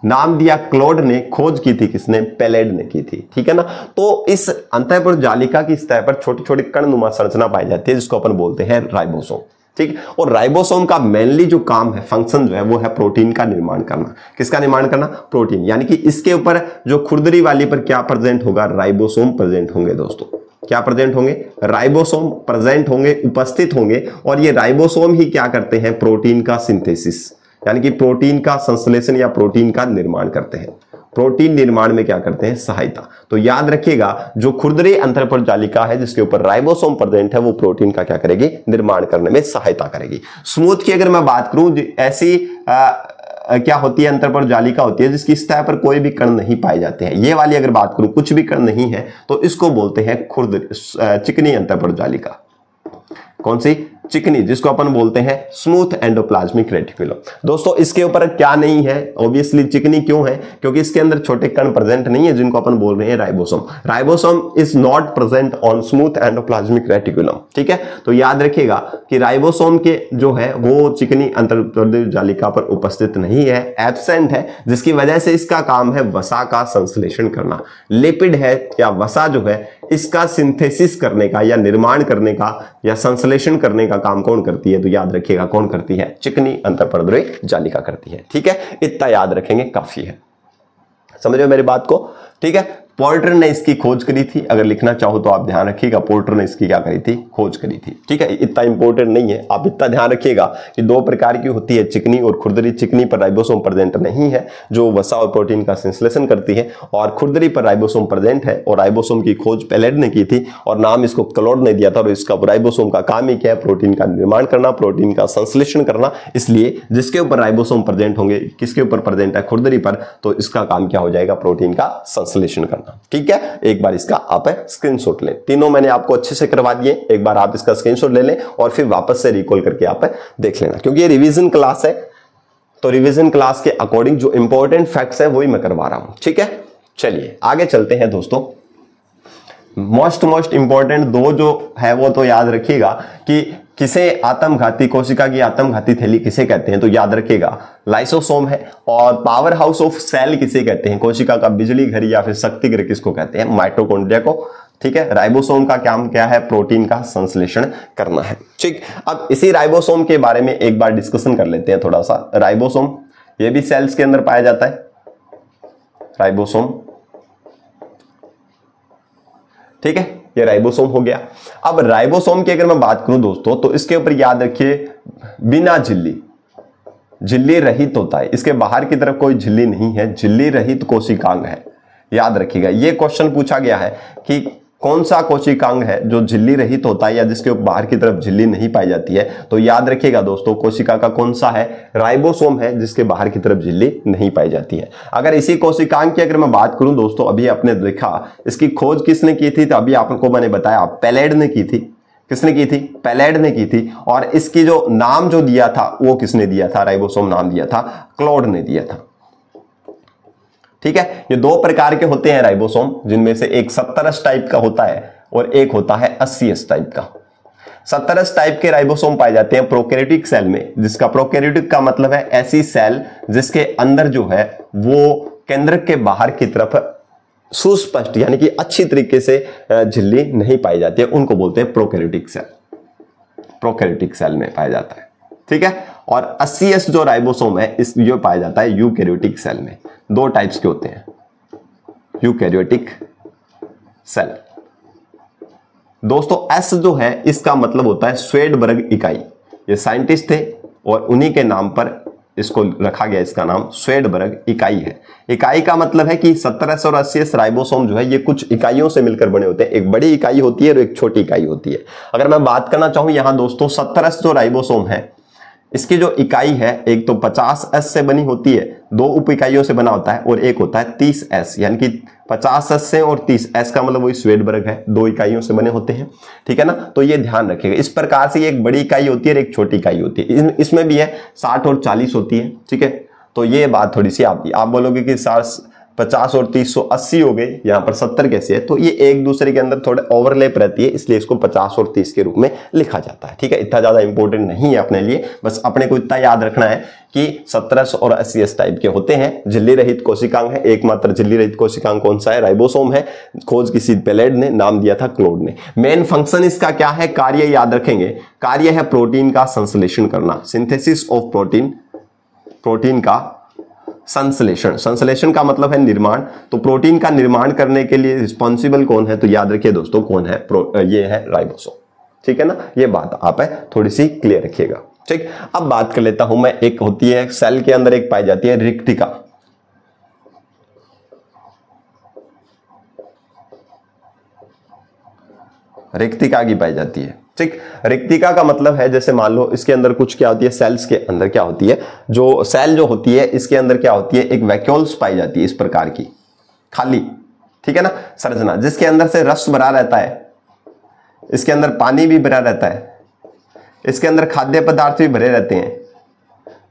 नाम दिया क्लॉड ने, खोज की थी किसने? पेलेड ने की थी। ठीक है ना। तो इस अंतःपर्द जालिका की सतह पर छोटे छोटे कणनुमा संरचना पाई जाती है जिसको अपन बोलते हैं राइबोसोम। ठीक। और राइबोसोम का मेनली जो काम है, फंक्शन जो है वो है प्रोटीन का निर्माण करना। किसका निर्माण करना? प्रोटीन। यानी कि इसके ऊपर जो खुरदरी वाली पर क्या प्रेजेंट होगा? राइबोसोम प्रेजेंट होंगे दोस्तों। क्या प्रेजेंट होंगे? राइबोसोम प्रेजेंट होंगे, उपस्थित होंगे। और ये राइबोसोम ही क्या करते हैं? प्रोटीन का सिंथेसिस, यानी कि प्रोटीन का संश्लेषण या प्रोटीन का निर्माण करते हैं। प्रोटीन निर्माण में क्या करते हैं? सहायता। तो याद रखिएगा, जो खुरदरी अंतःपर्द जालिका है जिसके ऊपर राइबोसोम प्रेजेंट है वो प्रोटीन का क्या करेगी? निर्माण करने में सहायता करेगी। स्मूथ की अगर मैं बात करूं, ऐसी क्या होती है? अंतःपर्द जालिका होती है जिसकी सतह पर कोई भी कण नहीं पाए जाते हैं। ये वाली अगर बात करूं, कुछ भी कण नहीं है, तो इसको बोलते हैं चिकनी अंतःपर्द जालिका। कौन सी? चिकनी, जिसको अपन बोलते हैं स्मूथ एंडोप्लाज्मिक रेटिकुलम। दोस्तों इसके ऊपर क्या नहीं है? ऑब्वियसली चिकनी क्यों है? क्योंकि इसके अंदर छोटे कण प्रेजेंट नहीं है जिनको अपन बोल रहे हैं ribosome. Ribosome is not present on smooth endoplasmic reticulum. ठीक है, तो याद रखिएगा कि राइबोसोम के जो है वो चिकनी अंतःपर्द जालिका पर उपस्थित नहीं है, एब्सेंट है, जिसकी वजह से इसका काम है वसा का संश्लेषण करना। लिपिड है या वसा जो है इसका सिंथेसिस करने का या निर्माण करने का या संश्लेषण करने का काम कौन करती है? तो याद रखिएगा कौन करती है? चिकनी अंतःपर्द जालिका करती है। ठीक है, इतना याद रखेंगे काफी है। समझ रहे हो मेरी बात को? ठीक है, पोर्टर ने इसकी खोज करी थी। अगर लिखना चाहो तो आप ध्यान रखिएगा, पोर्टर ने इसकी क्या करी थी? खोज करी थी। ठीक है, इतना इंपॉर्टेंट नहीं है, आप इतना ध्यान रखिएगा कि दो प्रकार की होती है, चिकनी और खुरदरी। चिकनी पर राइबोसोम प्रेजेंट नहीं है जो वसा और प्रोटीन का संश्लेषण करती है, और खुरदरी पर राइबोसोम प्रेजेंट है और राइबोसोम की खोज पेलेड ने की थी और नाम इसको क्लॉड ने दिया था। और इसका राइबोसोम का काम ही क्या है? प्रोटीन का निर्माण करना, प्रोटीन का संश्लेषण करना। इसलिए जिसके ऊपर राइबोसोम प्रेजेंट होंगे, किसके ऊपर प्रेजेंट है? खुरदरी पर, तो इसका काम क्या हो जाएगा? प्रोटीन का संश्लेषण करना। ठीक है, एक बार इसका आप स्क्रीनशॉट लें। तीनों मैंने आपको अच्छे से करवा दिए, एक बार आप इसका स्क्रीनशॉट ले लें और फिर वापस से रिकॉल करके आप देख लेना, क्योंकि ये रिवीजन क्लास है। तो रिवीजन क्लास के अकॉर्डिंग जो इंपॉर्टेंट फैक्ट्स है वही मैं करवा रहा हूं। ठीक है, चलिए आगे चलते हैं दोस्तों। मोस्ट इंपॉर्टेंट दो जो है वो तो याद रखिएगा कि किसे आत्मघाती कोशिका की आत्मघाती थैली किसे कहते हैं? तो याद रखिएगा लाइसोसोम है। और पावर हाउस ऑफ सेल किसे कहते हैं? कोशिका का बिजली घर या फिर शक्ति घर किसको कहते हैं? माइटोकॉन्ड्रिया को। ठीक है, राइबोसोम का काम क्या है? प्रोटीन का संश्लेषण करना है। ठीक, अब इसी राइबोसोम के बारे में एक बार डिस्कशन कर लेते हैं थोड़ा सा। राइबोसोम ये भी सेल्स के अंदर पाया जाता है, राइबोसोम। ठीक है, ये राइबोसोम हो गया। अब राइबोसोम की अगर मैं बात करूं दोस्तों, तो इसके ऊपर याद रखिए बिना झिल्ली रहित होता है। इसके बाहर की तरफ कोई झिल्ली नहीं है, झिल्ली रहित कोशिकांग है। याद रखिएगा, ये क्वेश्चन पूछा गया है कि कौन सा कोशिकांग है जो झिल्ली रहित होता है या जिसके बाहर की तरफ झिल्ली नहीं पाई जाती है? तो याद रखिएगा दोस्तों, कोशिका का कौन सा है? राइबोसोम है, जिसके बाहर की तरफ झिल्ली नहीं पाई जाती है। अगर इसी कोशिकांग की अगर मैं बात करूं दोस्तों, अभी आपने देखा इसकी खोज किसने की थी? तो अभी आपको मैंने बताया पेलेड ने की थी। किसने की थी? पेलेड ने की थी। और इसकी जो नाम जो दिया था वो किसने दिया था? राइबोसोम नाम दिया था, क्लॉड ने दिया था। ठीक है, ये दो प्रकार के होते हैं राइबोसोम, जिनमें से एक 70S टाइप का होता है और एक होता है 80S टाइप का। 70S टाइप के राइबोसोम पाए जाते हैं प्रोकैरियोटिक सेल में, जिसका प्रोकैरियोटिक का मतलब है ऐसी सेल जिसके अंदर जो है वो केंद्रक के बाहर की तरफ सुस्पष्ट यानी कि अच्छी तरीके से झिल्ली नहीं पाई जाती है, उनको बोलते हैं प्रोकैरियोटिक सेल। प्रोकैरियोटिक सेल में पाया जाता है। ठीक है, और 80S जो राइबोसोम है इस जो पाया जाता है यूकैरियोटिक सेल में। दो टाइप्स के होते हैं यूकैरियोटिक सेल। दोस्तों S जो है इसका मतलब होता है स्वेडबर्ग इकाई। ये साइंटिस्ट थे और उन्हीं के नाम पर इसको रखा गया, इसका नाम स्वेडबर्ग इकाई है। इकाई का मतलब है कि 70S और 80S राइबोसोम जो है ये कुछ इकाइयों से मिलकर बने होते हैं। एक बड़ी इकाई होती है और एक छोटी इकाई होती है। अगर मैं बात करना चाहूं यहां दोस्तों 70S जो राइबोसोम है इसकी जो इकाई है एक तो 50s से बनी होती है, 2 उप इकाइयों से बना होता है, और एक होता है 30s, यानी कि 50s से और 30s का मतलब वही स्वेडबर्ग है, 2 इकाइयों से बने होते हैं, ठीक है ना। तो ये ध्यान रखिएगा। इस प्रकार से ये एक बड़ी इकाई होती है और एक छोटी इकाई होती है। इसमें भी है 60 और 40 होती है, ठीक है। तो ये बात थोड़ी सी आप बोलोगे कि 50 और 30 180 हो गए, यहाँ पर 70 कैसे है, तो ये एक दूसरे के अंदर थोड़े ओवरलैप रहती है, इसलिए इसको 50 और 30 के रूप में लिखा जाता है, ठीक है। इतना ज्यादा इंपॉर्टेंट नहीं है अपने लिए, बस अपने को इतना याद रखना है कि 17 और 80 टाइप के होते हैं। झिल्ली रहित कोशिकांग है, एकमात्र झिल्ली रहित कोशिकांग कौन सा है? राइबोसोम है। खोज किसी पेलेड ने, नाम दिया था क्लोड ने। मेन फंक्शन इसका क्या है? कार्य याद रखेंगे, कार्य है प्रोटीन का संश्लेषण करना, सिंथेसिस ऑफ प्रोटीन, प्रोटीन का संश्लेषण। संश्लेषण का मतलब है निर्माण, तो प्रोटीन का निर्माण करने के लिए रिस्पॉन्सिबल कौन है? तो याद रखिए दोस्तों कौन है? ये है राइबोसोम, ठीक है ना। ये बात आप थोड़ी सी क्लियर रखिएगा, ठीक। अब बात कर लेता हूं मैं, एक होती है सेल के अंदर एक पाई जाती है रिक्तिका। रिक्तिका की पाई जाती है, ठीक। रिक्तिका का मतलब है जैसे मान लो इसके अंदर कुछ क्या होती है, सेल्स के अंदर क्या होती है, जो सेल जो होती है इसके अंदर क्या होती है, एक वैक्यूल्स पाई जाती है इस प्रकार की, खाली, ठीक है ना, संरचना, जिसके अंदर से रस भरा रहता है, इसके अंदर पानी भी भरा रहता है, इसके अंदर खाद्य पदार्थ भी भरे रहते हैं,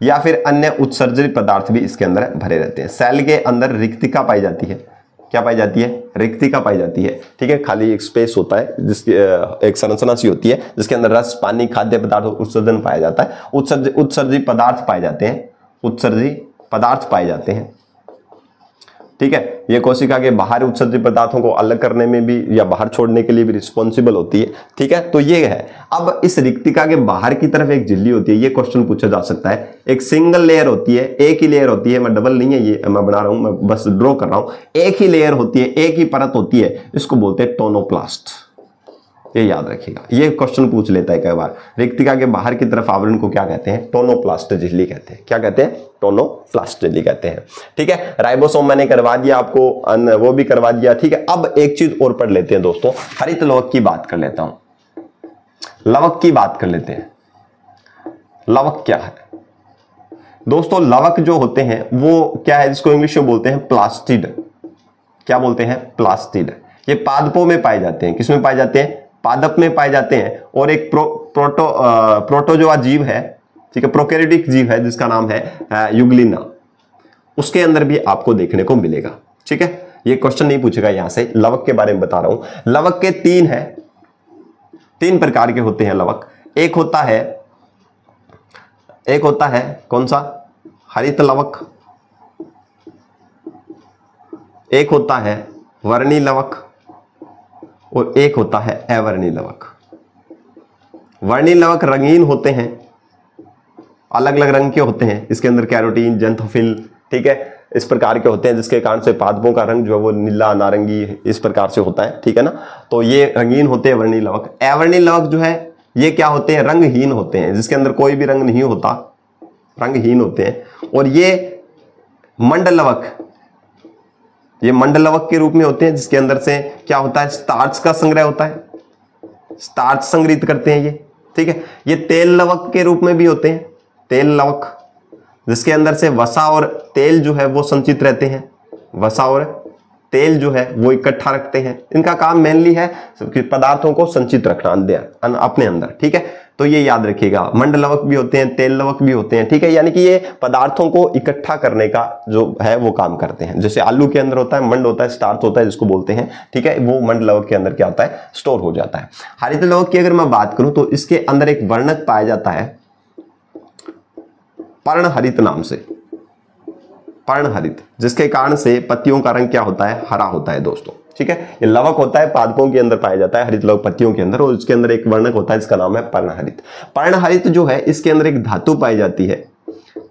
या फिर अन्य उत्सर्जित पदार्थ भी इसके अंदर भरे रहते हैं। सेल के अंदर रिक्तिका पाई जाती है। क्या पाई जाती है? रिक्तिका पाई जाती है, ठीक है। खाली एक स्पेस होता है जिसकी एक संरचना सी होती है जिसके अंदर रस, पानी, खाद्य पदार्थ, उत्सर्जन पाया जाता है, उत्सर्जित पदार्थ पाए जाते हैं, उत्सर्जित पदार्थ पाए जाते हैं, ठीक है। ये कोशिका के बाहर उत्सर्जित पदार्थों को अलग करने में भी या बाहर छोड़ने के लिए भी रिस्पॉन्सिबल होती है, ठीक है। तो ये है। अब इस रिक्तिका के बाहर की तरफ एक झिल्ली होती है, ये क्वेश्चन पूछा जा सकता है। एक सिंगल लेयर होती है, एक ही लेयर होती है, मैं डबल नहीं है ये मैं बना रहा हूं, मैं बस ड्रॉ कर रहा हूं। एक ही लेयर होती है, एक ही परत होती है, इसको बोलते हैं टोनोप्लास्ट। ये याद रखिएगा, ये क्वेश्चन पूछ लेता है कई बार। रिक्तिका के बाहर की तरफ आवरण को क्या कहते हैं? टोनोप्लास्ट झिल्ली कहते हैं। क्या कहते हैं? टोनोप्लास्ट झिल्ली कहते हैं, ठीक है। राइबोसोम मैंने करवा दिया आपको, वो भी करवा दिया, ठीक है। अब एक चीज और पढ़ लेते हैं दोस्तों, हरित लवक की बात कर लेता हूं, लवक की बात कर लेते हैं। लवक क्या है दोस्तों? लवक जो होते हैं वो क्या है, जिसको इंग्लिश में बोलते हैं प्लास्टिड। क्या बोलते हैं? प्लास्टिड। ये पादपों में पाए जाते हैं। किसमें पाए जाते हैं? पादप में पाए जाते हैं। और एक प्रोटोजोआ जीव है, ठीक है, प्रोकैरियोटिक जीव है जिसका नाम है युग्लिना, उसके अंदर भी आपको देखने को मिलेगा, ठीक है। ये क्वेश्चन नहीं पूछेगा यहां से, लवक के बारे में बता रहा हूं। लवक के 3 प्रकार के होते हैं लवक। एक होता है कौन सा? हरित लवक। एक होता है वर्णी लवक और एक होता है अवर्णी लवक। वर्णी लवक रंगीन होते हैं, अलग अलग रंग के होते हैं, इसके अंदर कैरोटीन, जेंथोफिल, ठीक है, इस प्रकार के होते हैं, जिसके कारण से पादपों का रंग जो है वो नीला, नारंगी इस प्रकार से होता है, ठीक है ना। तो ये रंगीन होते हैं वर्णी लवक। अवर्णी लवक जो है ये क्या होते हैं? रंगहीन होते हैं, जिसके अंदर कोई भी रंग नहीं होता, रंगहीन होते हैं। और ये मंडलवक, ये मंडलवक के रूप में होते हैं, जिसके अंदर से क्या होता है? स्टार्च का संग्रह होता है, स्टार्च संग्रहित करते हैं ये, ठीक है। ये तेल लवक के रूप में भी होते हैं, तेल लवक, जिसके अंदर से वसा और तेल जो है वो संचित रहते हैं, वसा और तेल जो है वो इकट्ठा रखते हैं। इनका काम मेनली है पदार्थों को संचित रखना अपने अंदर, ठीक है। तो ये याद रखिएगा, मंडलवक भी होते हैं, तेल लवक भी होते हैं, ठीक है। यानी कि ये पदार्थों को इकट्ठा करने का जो है वो काम करते हैं। जैसे आलू के अंदर होता है मंड, होता है स्टार्च होता है जिसको बोलते हैं, ठीक है, वो मंडलवक के अंदर क्या होता है? स्टोर हो जाता है। हरित लवक की अगर मैं बात करूं तो इसके अंदर एक वर्णक पाया जाता है पर्णहरित नाम से, पर्णहरित, जिसके कारण से पत्तियों का रंग क्या होता है? हरा होता है दोस्तों, ठीक है। ये लवक होता है, पादपों के अंदर पाया जाता है, हरित लवक पत्तियों के अंदर, और इसके अंदर एक वर्णक होता है जिसका नाम है पर्णहरित। पर्णहरित जो है इसके अंदर एक धातु पाई जाती है,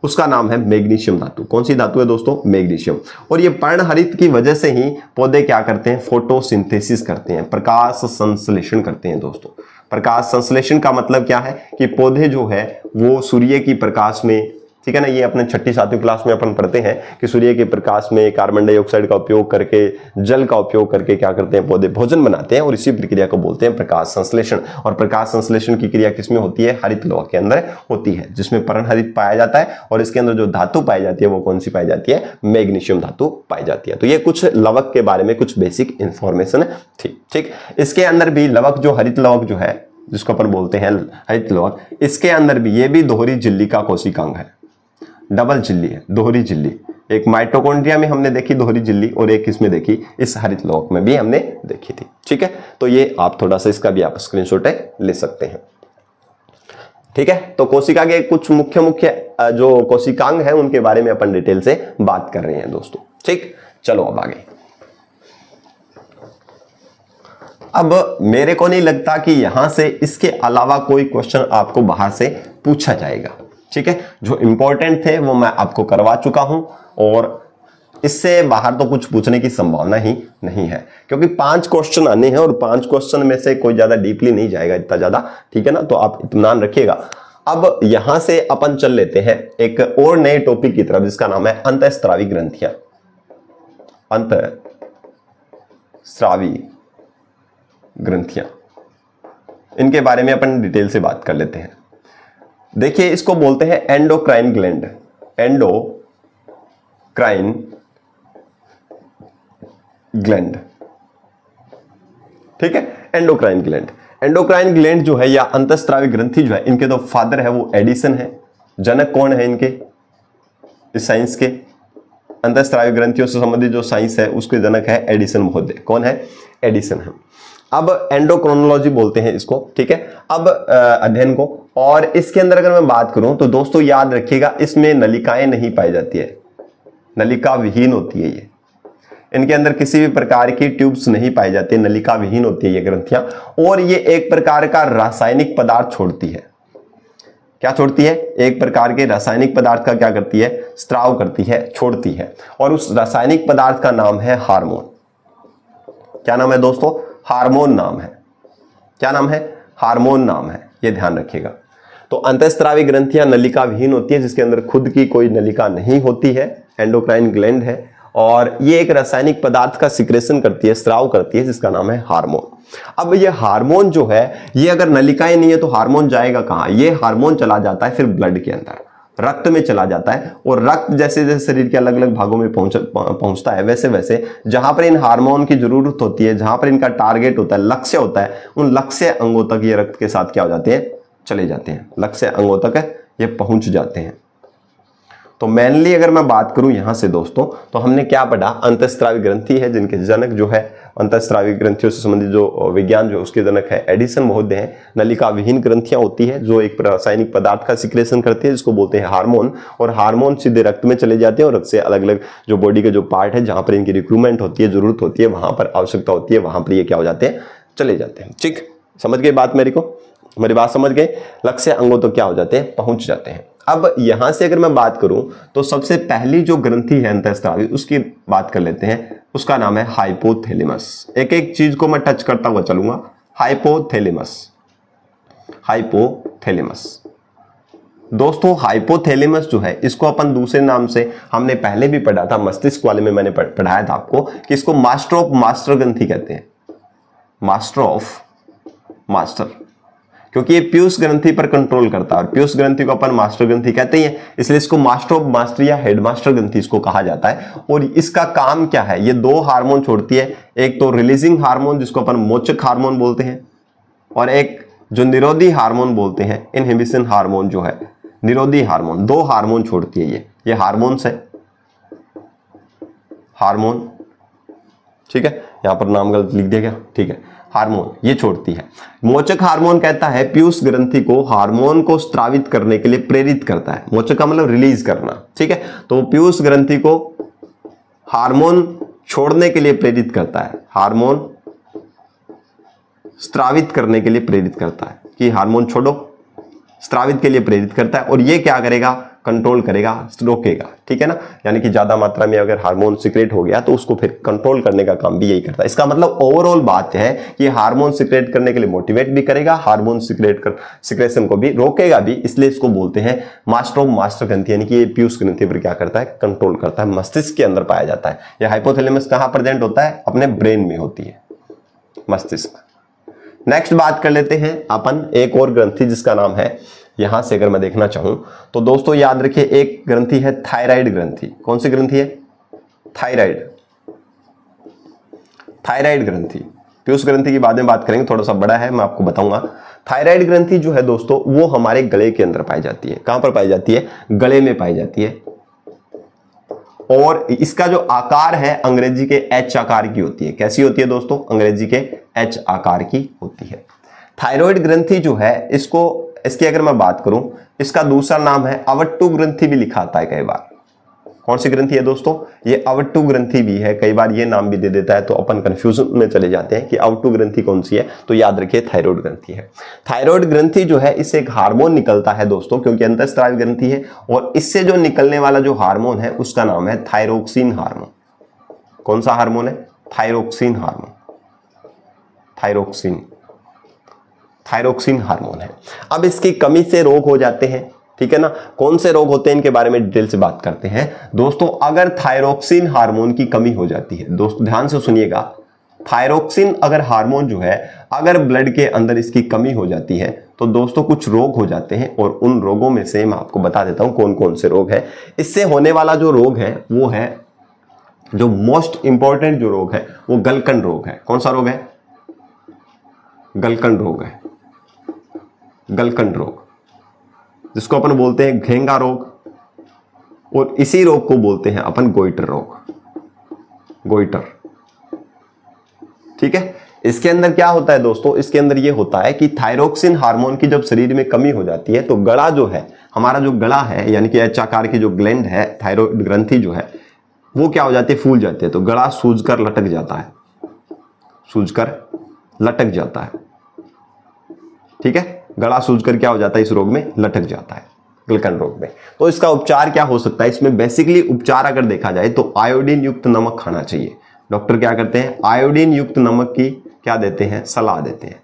उसका नाम है मैग्नीशियम धातु। कौन सी धातु है दोस्तों? मैग्नीशियम। और ये पर्णहरित की वजह से ही पौधे क्या करते हैं? फोटोसिंथेसिस करते हैं, प्रकाश संश्लेषण करते हैं दोस्तों। प्रकाश संश्लेषण का मतलब क्या है कि पौधे जो है वो सूर्य की प्रकाश में ठीक है ना। ये अपने 6ठी 7वीं क्लास में अपन पढ़ते हैं कि सूर्य के प्रकाश में कार्बन डाइऑक्साइड का उपयोग करके, जल का उपयोग करके क्या करते हैं, पौधे भोजन बनाते हैं और इसी प्रक्रिया को बोलते हैं प्रकाश संश्लेषण। और प्रकाश संश्लेषण की क्रिया किसमें होती है, हरित लौह के अंदर होती है, जिसमें पर्णहरित पाया जाता है और इसके अंदर जो धातु पाई जाती है वो कौन सी पाई जाती है, मैग्नीशियम धातु पाई जाती है। तो ये कुछ लवक के बारे में कुछ बेसिक इंफॉर्मेशन थी। ठीक, इसके अंदर भी लवक जो हरित लवक जो है जिसको अपन बोलते हैं हरित लवक, इसके अंदर भी ये भी दोहरी झिल्ली का कोशिकांग है, डबल झिल्ली है, दोहरी झिल्ली। एक माइटोकॉन्ड्रिया में हमने देखी दोहरी झिल्ली और एक इसमें देखी, इस हरित लवक में भी हमने देखी थी। ठीक है, तो ये आप थोड़ा सा इसका भी आप स्क्रीनशॉट ले सकते हैं। ठीक है, तो कोशिका के कुछ मुख्य जो कोशिकांग है उनके बारे में अपन डिटेल से बात कर रहे हैं दोस्तों। ठीक, चलो अब आगे। अब मेरे को नहीं लगता कि यहां से इसके अलावा कोई क्वेश्चन आपको बाहर से पूछा जाएगा। ठीक है, जो इंपॉर्टेंट थे वो मैं आपको करवा चुका हूं और इससे बाहर तो कुछ पूछने की संभावना ही नहीं है, क्योंकि 5 क्वेश्चन आने हैं और 5 क्वेश्चन में से कोई ज्यादा डीपली नहीं जाएगा इतना ज्यादा। ठीक है ना, तो आप इत्मीनान रखिएगा। अब यहां से अपन चल लेते हैं एक और नए टॉपिक की तरफ, जिसका नाम है अंतःस्रावी ग्रंथियां। अंतःस्रावी ग्रंथियां, इनके बारे में अपन डिटेल से बात कर लेते हैं। देखिए, इसको बोलते हैं एंडोक्राइन ग्लैंड, एंडोक्राइन ग्लैंड। ठीक है, एंडोक्राइन ग्लैंड। एंडोक्राइन ग्लैंड जो है या अंतःस्रावी ग्रंथि जो है, इनके तो फादर है वो एडिसन है। जनक कौन है इनके, इस साइंस के अंतःस्रावी ग्रंथियों से संबंधित जो साइंस है उसके जनक है एडिसन महोदय। कौन है, एडिसन है। अब एंडोक्रोनोलॉजी बोलते हैं इसको। ठीक है, अब अध्ययन को, और इसके अंदर अगर मैं बात करूं तो दोस्तों याद रखिएगा, इसमें नलिकाएं नहीं पाई जाती है, नलिका विहीन होती है ये। इनके अंदर किसी भी प्रकार की ट्यूब्स नहीं पाई जाती, नलिका विहीन होती है ये ग्रंथियां। और ये एक प्रकार का रासायनिक पदार्थ छोड़ती है। क्या छोड़ती है, एक प्रकार के रासायनिक पदार्थ का क्या करती है, स्त्राव करती है, छोड़ती है। और उस रासायनिक पदार्थ का नाम है हार्मोन। क्या नाम है दोस्तों, हार्मोन नाम है। क्या नाम है, हार्मोन नाम है, ये ध्यान रखिएगा। तो अंतःस्रावी ग्रंथियां नलिका विहीन होती है, जिसके अंदर खुद की कोई नलिका नहीं होती है, एंडोक्राइन ग्लैंड है, और ये एक रासायनिक पदार्थ का सिक्रेशन करती है, स्राव करती है, जिसका नाम है हार्मोन। अब ये हार्मोन जो है, ये अगर नलिकाएं नहीं है तो हार्मोन जाएगा कहां, ये हार्मोन चला जाता है फिर ब्लड के अंदर, रक्त में चला जाता है। और रक्त जैसे जैसे शरीर के अलग अलग भागों में पहुंचता है, वैसे वैसे जहां पर इन हार्मोन की जरूरत होती है, जहां पर इनका टारगेट होता है, लक्ष्य होता है, उन लक्ष्य अंगों तक ये रक्त के साथ क्या हो जाते हैं, चले जाते हैं, लक्ष्य अंगों तक ये पहुंच जाते हैं। तो मेनली अगर मैं बात करूं यहां से दोस्तों, तो हमने क्या पढ़ा, अंतःस्रावी ग्रंथि है, जिनके जनक जो है अंतःस्रावी ग्रंथियों से संबंधित जो विज्ञान जो उसके जनक है एडिसन महोदय हैं। नलिका विहीन ग्रंथियां होती है जो एक रासायनिक पदार्थ का सिक्रेशन करती है, जिसको बोलते हैं हार्मोन। और हार्मोन सीधे रक्त में चले जाते हैं और रक्त से अलग अलग जो बॉडी के जो पार्ट है, जहां पर इनकी रिक्रूटमेंट होती है, जरूरत होती है, वहां पर आवश्यकता होती है, वहां पर ये क्या हो जाते हैं, चले जाते हैं। ठीक, समझ गए बात मेरी बात समझ गए, लक्ष्य अंगों तो क्या हो जाते हैं, पहुंच जाते हैं। अब यहां से अगर मैं बात करूं तो सबसे पहली जो ग्रंथि है अंतःस्रावी, उसकी बात कर लेते हैं। उसका नाम है हाइपोथैलेमस। एक एक चीज को मैं टच करता हुआ चलूंगा। हाइपोथैलेमस, हाइपोथैलेमस दोस्तों, हाइपोथैलेमस जो है, इसको अपन दूसरे नाम से हमने पहले भी पढ़ा था, मस्तिष्क वाले में मैंने पढ़ाया था आपको कि इसको मास्टर ऑफ मास्टर ग्रंथि कहते हैं। मास्टर ऑफ मास्टर, क्योंकि ये पीयूष ग्रंथि पर कंट्रोल करता है और पीयूष ग्रंथि को अपन मास्टर ग्रंथि कहते हैं, इसलिए इसको मास्टर ऑफ मास्टर या हेडमास्टर ग्रंथि इसको कहा जाता है। और इसका काम क्या है, ये 2 हार्मोन छोड़ती है, एक तो रिलीजिंग हार्मोन जिसको अपन मोचक हार्मोन बोलते हैं, और एक जो निरोधी हार्मोन बोलते हैं, इनहिबिशन हार्मोन जो है, निरोधी हार्मोन। 2 हार्मोन छोड़ती है ये हार्मोन्स है, हार्मोन। ठीक है, यहां पर नाम गलत लिख दिया गया, ठीक है, हार्मोन ये छोड़ती है। मोचक हार्मोन कहता है पीयूष ग्रंथि को हार्मोन को स्त्रावित करने के लिए प्रेरित करता है। मोचक का मतलब रिलीज करना। ठीक है, तो पीयूष ग्रंथि को हार्मोन छोड़ने के लिए प्रेरित करता है, हार्मोन स्त्रावित करने के लिए प्रेरित करता है कि हार्मोन छोड़ो, स्त्रावित के लिए प्रेरित करता है। और ये क्या करेगा, कंट्रोल करेगा, रोकेगा, ठीक है ना। यानी कि ज्यादा मात्रा में अगर हार्मोन सिक्रेट हो गया तो उसको फिर कंट्रोल करने का काम भी यही करता है। इसका मतलब ओवरऑल बात है कि हार्मोन सिक्रेट करने के लिए मोटिवेट भी करेगा, हार्मोन सिक्रेशन को भी रोकेगा भी, इसलिए इसको बोलते हैं मास्टर ऑफ मास्टर ग्रंथि, यानी कि ये पीयूष ग्रंथि पर क्या करता है, कंट्रोल करता है। मस्तिष्क के अंदर पाया जाता है। यह हाइपोथैलेमस कहां प्रेजेंट होता है, अपने ब्रेन में होती है, मस्तिष्क। नेक्स्ट बात कर लेते हैं अपन एक और ग्रंथि जिसका नाम है, यहां से अगर मैं देखना चाहूं तो दोस्तों याद रखिए एक ग्रंथि है थायराइड ग्रंथि। कौन सी ग्रंथि है, थायराइड, थायराइड ग्रंथि। पीयूष ग्रंथि की बाद में बात करेंगे, थोड़ा सा बड़ा है, मैं आपको बताऊंगा। थायराइड ग्रंथि जो है दोस्तों वो हमारे गले के अंदर पाई जाती है। कहां पर पाई जाती है, गले में पाई जाती है। और इसका जो आकार है अंग्रेजी के एच आकार की होती है। कैसी होती है दोस्तों, अंग्रेजी के एच आकार की होती है। थायराइड ग्रंथि जो है इसकी अगर मैं बात करूं, इसका दूसरा नाम है अवट्टु ग्रंथि भी लिखा आता है कई बार। कौन सी ग्रंथि है दोस्तों, ये अवट्टु ग्रंथि भी है, कई बार ये नाम भी दे देता है तो अपन कंफ्यूजन में चले जाते हैं कि अवट्टु ग्रंथि कौन सी है, तो याद रखिए थायराइड ग्रंथि है। थायराइड ग्रंथि जो है इससे एक हार्मोन निकलता है दोस्तों, क्योंकि अंतःस्रावी ग्रंथि है, और इससे जो निकलने वाला जो हार्मोन है उसका नाम है थायरोक्सिन हार्मोन। कौन सा हार्मोन है, थायरोक्सिन हार्मोन, थायरोक्सिन हार्मोन है। अब इसकी कमी से रोग हो जाते हैं, ठीक है ना। कौन से रोग होते हैं इनके बारे में डिटेल से बात करते हैं दोस्तों। अगर थायरोक्सिन हार्मोन की कमी हो जाती है, दोस्तों ध्यान से सुनिएगा, थायरोक्सिन अगर हार्मोन जो है अगर ब्लड के अंदर इसकी कमी हो जाती है तो दोस्तों कुछ रोग हो जाते हैं, और उन रोगों में से मैं आपको बता देता हूं कौन कौन से रोग है। इससे होने वाला जो रोग है वो है, जो मोस्ट इंपॉर्टेंट जो रोग है वो गलकंड रोग है। कौन सा रोग है, गलकंड रोग है, गलकंड रोग, जिसको अपन बोलते हैं घेंगा रोग, और इसी रोग को बोलते हैं अपन गोइटर रोग, गोइटर, ठीक है। इसके अंदर क्या होता है दोस्तों, इसके अंदर ये होता है कि थायरोक्सिन हार्मोन की जब शरीर में कमी हो जाती है तो गला जो है, हमारा जो गला है यानी कि एच आकार की जो ग्लैंड है, थायराइड ग्रंथि जो है वो क्या हो जाती है, फूल जाती है, तो गला सूजकर लटक जाता है, सूजकर लटक जाता है, ठीक है। गला सूजकर क्या हो जाता है, इस रोग में लटक जाता है, गलकंड रोग में। तो इसका उपचार क्या हो सकता है, इसमें बेसिकली उपचार अगर देखा जाए तो आयोडीन युक्त नमक खाना चाहिए। डॉक्टर क्या करते हैं, आयोडीन युक्त नमक की क्या देते हैं, सलाह देते हैं।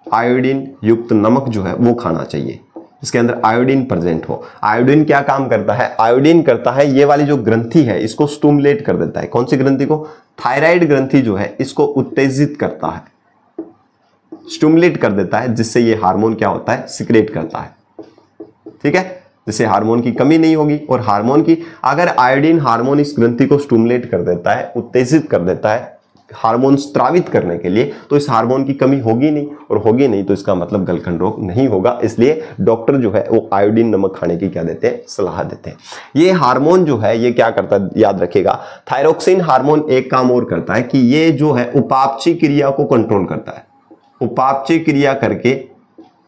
आयोडीन युक्त नमक जो है वो खाना चाहिए, इसके अंदर आयोडीन प्रेजेंट हो। आयोडीन क्या काम करता है, आयोडीन करता है ये वाली जो ग्रंथि है इसको स्टिमुलेट कर देता है। कौन सी ग्रंथि को, थायराइड ग्रंथि जो है इसको उत्तेजित करता है, स्टिमुलेट कर देता है, जिससे ये हार्मोन क्या होता है, सिक्रेट करता है, ठीक है। जिससे हार्मोन की कमी नहीं होगी, और हार्मोन की अगर आयोडीन हार्मोन इस ग्रंथि को स्टिमुलेट कर देता है, उत्तेजित कर देता है हार्मोन स्त्रावित करने के लिए, तो इस हार्मोन की कमी होगी नहीं, और होगी नहीं तो इसका मतलब गलकंड रोग नहीं होगा। इसलिए डॉक्टर जो है वो आयोडीन नमक खाने की क्या देते हैं, सलाह देते हैं। ये हार्मोन जो है ये क्या करता है, याद रखिएगा, थायरोक्सिन हार्मोन एक काम और करता है कि ये जो है उपापचय क्रिया को कंट्रोल करता है, उपापचय क्रिया करके,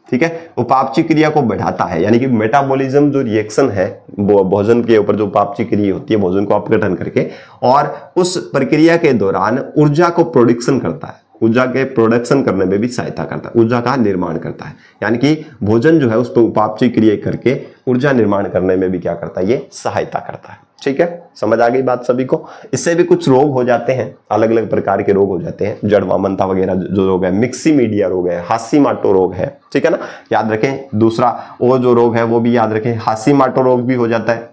ठीक है, उपापचय क्रिया को बढ़ाता है। यानी कि मेटाबॉलिज्म जो रिएक्शन है भोजन के ऊपर, जो उपापचय क्रिया होती है भोजन को अपघटन करके, और उस प्रक्रिया के दौरान ऊर्जा को प्रोडक्शन करता है, ऊर्जा के प्रोडक्शन करने में भी सहायता करता है, ऊर्जा का निर्माण करता है। यानी कि भोजन जो है उस पर उपापचय क्रिया करके ऊर्जा निर्माण करने में भी क्या करता है, ये सहायता करता है, ठीक है। समझ आ गई बात सभी को। इससे भी कुछ रोग हो जाते हैं, अलग अलग प्रकार के रोग हो जाते हैं, जड़ वामनता वगैरह जो रोग है, मिक्सीमीडिया रोग है, हाशीमाटो रोग है, ठीक है ना, याद रखें। दूसरा वो जो रोग है वो भी याद रखें, हाशीमाटो रोग भी हो जाता है,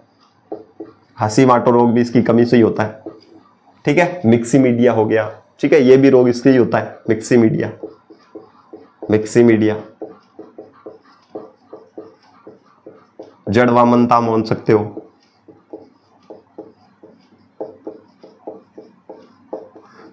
हाशीमाटो रोग भी इसकी कमी से ही होता है, ठीक है। मिक्सीमीडिया हो गया, ठीक है, ये भी रोग इसलिए ही होता है, मिक्सीमीडिया, मिक्सीमीडिया, जड़ वामनता मान सकते हो।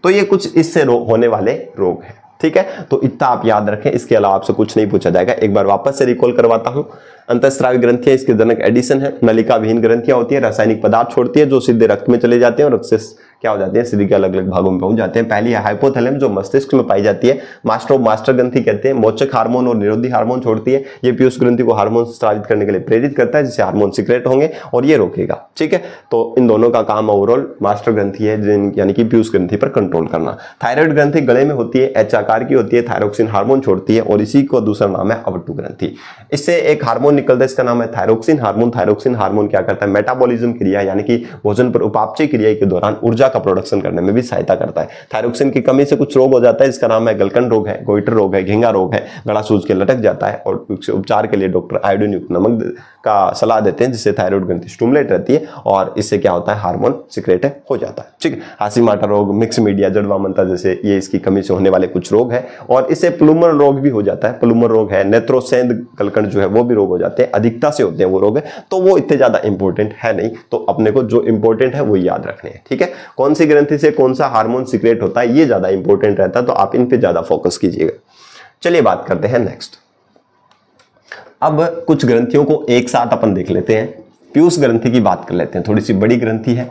तो ये कुछ इससे होने वाले रोग हैं, ठीक है। तो इतना आप याद रखें, इसके अलावा आपसे कुछ नहीं पूछा जाएगा। एक बार वापस से रिकॉल करवाता हूं। अंतःस्रावी ग्रंथियां इसके जनक एडिशन है, नलिका विहीन ग्रंथियां होती है, रासायनिक पदार्थ छोड़ती है जो सीधे रक्त में चले जाते हैं और रक्त से क्या हो जाते हैं, शरीर के अलग अलग भागों में पहुंच जाते हैं। पहली है हाइपोथैलेमस जो मस्तिष्क में पाई जाती है, मास्टर ग्रंथि कहते हैं, मोचक हार्मोन और निरोधी हार्मोन छोड़ती है। ये पीयूष ग्रंथि को हार्मोन स्रावित करने के लिए प्रेरित करता है, जिससे हार्मोन सीक्रेट होंगे और ये रोकेगा। ठीक है, तो इन दोनों का काम ओवरऑल मास्टर ग्रंथि है, यानी कि पीयूष ग्रंथि पर कंट्रोल करना। थायराइड ग्रंथि गले में होती है, एच आकार की होती है, थायरोक्सिन हार्मोन छोड़ती है और इसी को दूसरा नाम है अवटु ग्रंथि। इससे एक हार्मोन निकलता है, इसका नाम है थायरोक्सिन हार्मोन। थायरोक्सिन हार्मोन क्या करता है, मेटाबॉलिज्म क्रिया यानी कि भोजन पर उपापचय क्रिया के दौरान ऊर्जा का प्रोडक्शन करने में भी सहायता करता है। थायरोक्सिन की कमी से कुछ रोग हो जाता है, इसका नाम है गलकन रोग है, गोइटर रोग है, घेंगा रोग है, गला सूज के लटक जाता है और उपचार के लिए डॉक्टर आयोडीन युक्त नमक का सलाह देते हैं, जिससे थायराइड ग्रंथि स्टिमुलेट रहती है और इससे क्या होता है, हार्मोन सीक्रेट हो जाता है। ठीक है, हासीमाटा रोग, मिक्स मीडिया, जड़वामनता जैसे ये इसकी कमी से होने वाले कुछ रोग है और इससे प्लूमर रोग भी हो जाता है। प्लूमर रोग है, नेत्रोसेंध गलकंड जो है वो भी रोग हो जाते हैं, अधिकता से होते हैं वो रोग है, तो वो इतने ज्यादा इंपॉर्टेंट है नहीं, तो अपने को जो इंपॉर्टेंट है वो याद रखने हैं। ठीक है, कौन सी ग्रंथि से कौन सा हार्मोन सीक्रेट होता है ये ज्यादा इंपॉर्टेंट रहता है, तो आप इन पे ज्यादा फोकस कीजिएगा। चलिए बात करते हैं नेक्स्ट। अब कुछ ग्रंथियों को एक साथ अपन देख लेते हैं। पीयूष ग्रंथि की बात कर लेते हैं, थोड़ी सी बड़ी ग्रंथि है,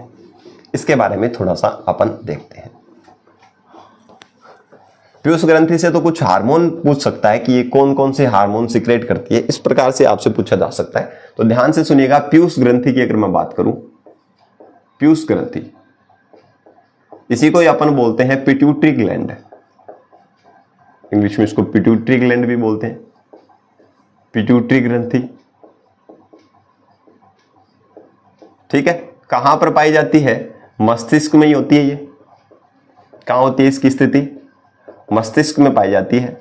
इसके बारे में थोड़ा सा अपन देखते हैं। पीयूष ग्रंथि से तो कुछ हार्मोन पूछ सकता है कि ये कौन कौन से हार्मोन सीक्रेट करती है, इस प्रकार से आपसे पूछा जा सकता है, तो ध्यान से सुनिएगा। पीयूष ग्रंथि की अगर मैं बात करूं, पीयूष ग्रंथि, इसी को अपन बोलते हैं पिट्यूटरी ग्लैंड, इंग्लिश में इसको पिट्यूटरी ग्लैंड भी बोलते हैं, पिट्यूटरी ग्रंथि। ठीक है, कहां पर पाई जाती है, मस्तिष्क में ही होती है। ये कहां होती है इसकी स्थिति, मस्तिष्क में पाई जाती है।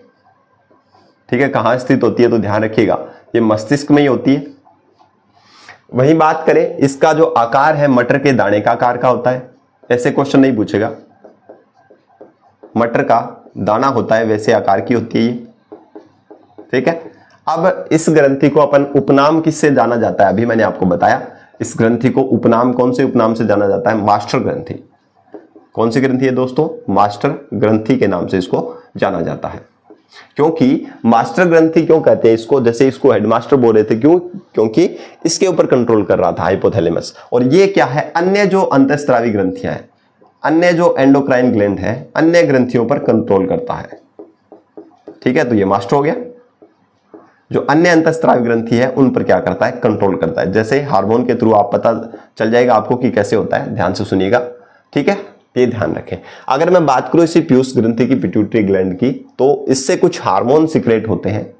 ठीक है, कहां स्थित होती है तो ध्यान रखिएगा, ये मस्तिष्क में ही होती है। वहीं बात करें, इसका जो आकार है मटर के दाने का आकार का होता है, ऐसे क्वेश्चन नहीं पूछेगा, मटर का दाना होता है वैसे आकार की होती है ये। ठीक है, अब इस ग्रंथि को अपन उपनाम किससे जाना जाता है, अभी मैंने आपको बताया, इस ग्रंथि को उपनाम कौन से उपनाम से जाना जाता है, मास्टर ग्रंथि। कौन सी ग्रंथि है दोस्तों, मास्टर ग्रंथि के नाम से इसको जाना जाता है। क्योंकि मास्टर ग्रंथि क्यों कहते हैं इसको, जैसे इसको हेडमास्टर बोल रहे थे, क्यों, क्योंकि इसके ऊपर कंट्रोल कर रहा था हाइपोथैलेमस। और ये क्या है, अन्य जो अंतःस्रावी ग्रंथियां हैं, अन्य जो एंडोक्राइन ग्लैंड है, अन्य ग्रंथियों पर कंट्रोल करता है। ठीक है, तो ये मास्टर हो गया। जो अन्य अंतःस्रावी ग्रंथि है उन पर क्या करता है, कंट्रोल करता है। जैसे हार्मोन के थ्रू आप पता चल जाएगा आपको कि कैसे होता है, ध्यान से सुनिएगा। ठीक है, ये ध्यान रखें। अगर मैं बात करूं इसी पीयूष ग्रंथि की, पिट्यूटरी ग्लैंड की, तो इससे कुछ हार्मोन सीक्रेट होते हैं।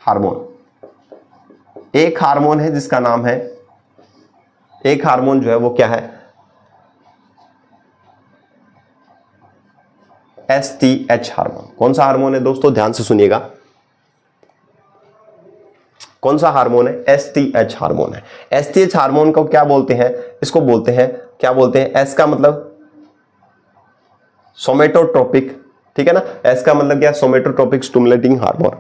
हार्मोन, एक हार्मोन है जिसका नाम है, एक हार्मोन जो है वो क्या है, STH हार्मोन। कौन सा हार्मोन है दोस्तों, ध्यान से सुनिएगा, कौन सा हार्मोन है, STH हार्मोन है। STH हार्मोन को क्या बोलते हैं, इसको बोलते हैं, क्या बोलते हैं, S का मतलब सोमेटोट्रोपिक। ठीक है ना, S का मतलब क्या, सोमेटोट्रोपिक स्टिमुलेटिंग हार्मोन।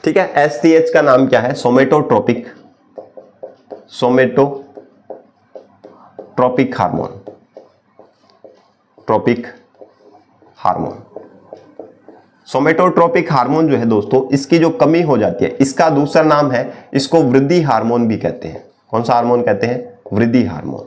ठीक है, STH का नाम क्या है, सोमेटोट्रोपिक, सोमेटोट्रोपिक हार्मोन, ट्रोपिक हार्मोन। सोमेटोट्रोपिक हार्मोन जो है दोस्तों, इसकी जो कमी हो जाती है, इसका दूसरा नाम है, इसको वृद्धि हार्मोन भी कहते हैं। कौन सा हार्मोन कहते हैं, वृद्धि हार्मोन।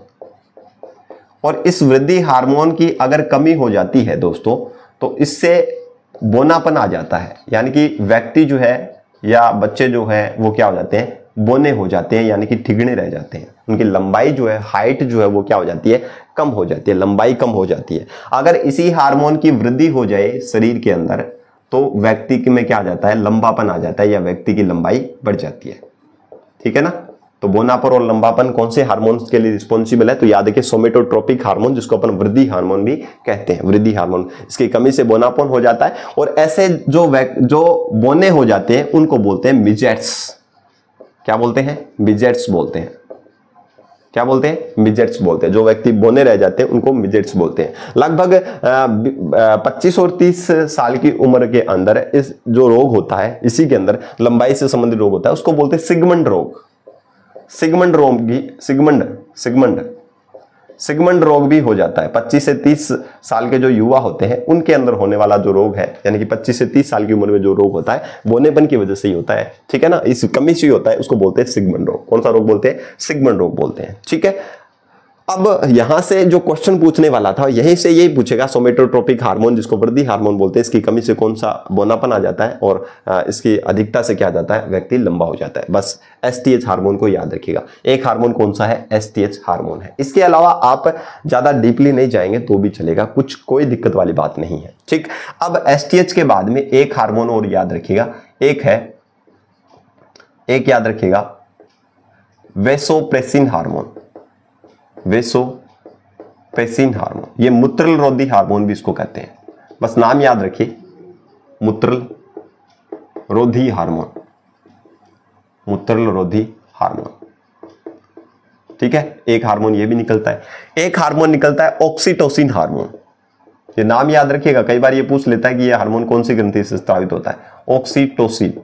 और इस वृद्धि हार्मोन की अगर कमी हो जाती है दोस्तों, तो इससे बोनापन आ जाता है, यानी कि व्यक्ति जो है या बच्चे जो है वो क्या हो जाते हैं, बोने हो जाते हैं, यानी कि ठिगने रह जाते हैं। उनकी लंबाई जो है, हाइट जो है वो क्या हो जाती है, कम हो जाती है, लंबाई कम हो जाती है। अगर इसी हार्मोन की वृद्धि हो जाए शरीर के अंदर, तो व्यक्ति में क्या आ जाता है, लंबापन आ जाता है या व्यक्ति की लंबाई बढ़ जाती है। ठीक है ना, तो बोनापन और लंबापन कौन से हार्मोन के लिए रिस्पॉन्सिबल है, तो याद रखिए सोमेटोट्रोपिक हार्मोन, जिसको अपन वृद्धि हार्मोन भी कहते हैं, वृद्धि हार्मोन। इसकी कमी से बोनापन हो जाता है और ऐसे जो बोने हो जाते हैं उनको बोलते हैं मिजेट्स। क्या बोलते हैं, मिजेट्स बोलते हैं। क्या बोलते हैं, मिजेट्स बोलते हैं। जो व्यक्ति बोने रह जाते हैं उनको मिजेट्स बोलते हैं। लगभग 25 और 30 साल की उम्र के अंदर इस जो रोग होता है, इसी के अंदर लंबाई से संबंधित रोग होता है, उसको बोलते हैं सिगमंड रोग। सिगमंड रोग, सिगमंड रोग भी हो जाता है। 25 से 30 साल के जो युवा होते हैं उनके अंदर होने वाला जो रोग है, यानी कि 25 से 30 साल की उम्र में जो रोग होता है बोनेपन की वजह से ही होता है, ठीक है ना, इस कमी से ही होता है, उसको बोलते हैं सिगमंड रोग। कौन सा रोग बोलते हैं? सिगमंड रोग बोलते हैं, ठीक है। अब यहां से जो क्वेश्चन पूछने वाला था यहीं से यही पूछेगा, सोमेटोट्रोपिक हार्मोन जिसको वृद्धि हार्मोन बोलते हैं, इसकी कमी से कौन सा बोनापन आ जाता है और इसकी अधिकता से क्या जाता है, व्यक्ति लंबा हो जाता है। बस एसटीएच हार्मोन को याद रखिएगा। एक हार्मोन कौन सा है? एसटीएच हार्मोन है। इसके अलावा आप ज्यादा डीपली नहीं जाएंगे तो भी चलेगा, कुछ कोई दिक्कत वाली बात नहीं है, ठीक। अब एसटीएच के बाद में एक हार्मोन और याद रखिएगा, एक याद रखिएगा वेसोप्रेसिन हार्मोन। वेसोप्रेसिन हार्मोन, ये मूत्रलरोधी हार्मोन भी इसको कहते हैं, बस नाम याद रखिए, मूत्रलरोधी हार्मोन, मूत्रलरोधी हार्मोन, ठीक है। एक हार्मोन ये भी निकलता है। एक हार्मोन निकलता है ऑक्सीटोसिन हार्मोन, ये नाम याद रखिएगा, कई बार ये पूछ लेता है कि ये हार्मोन कौन सी ग्रंथि से स्रावित होता है, ऑक्सीटोसिन।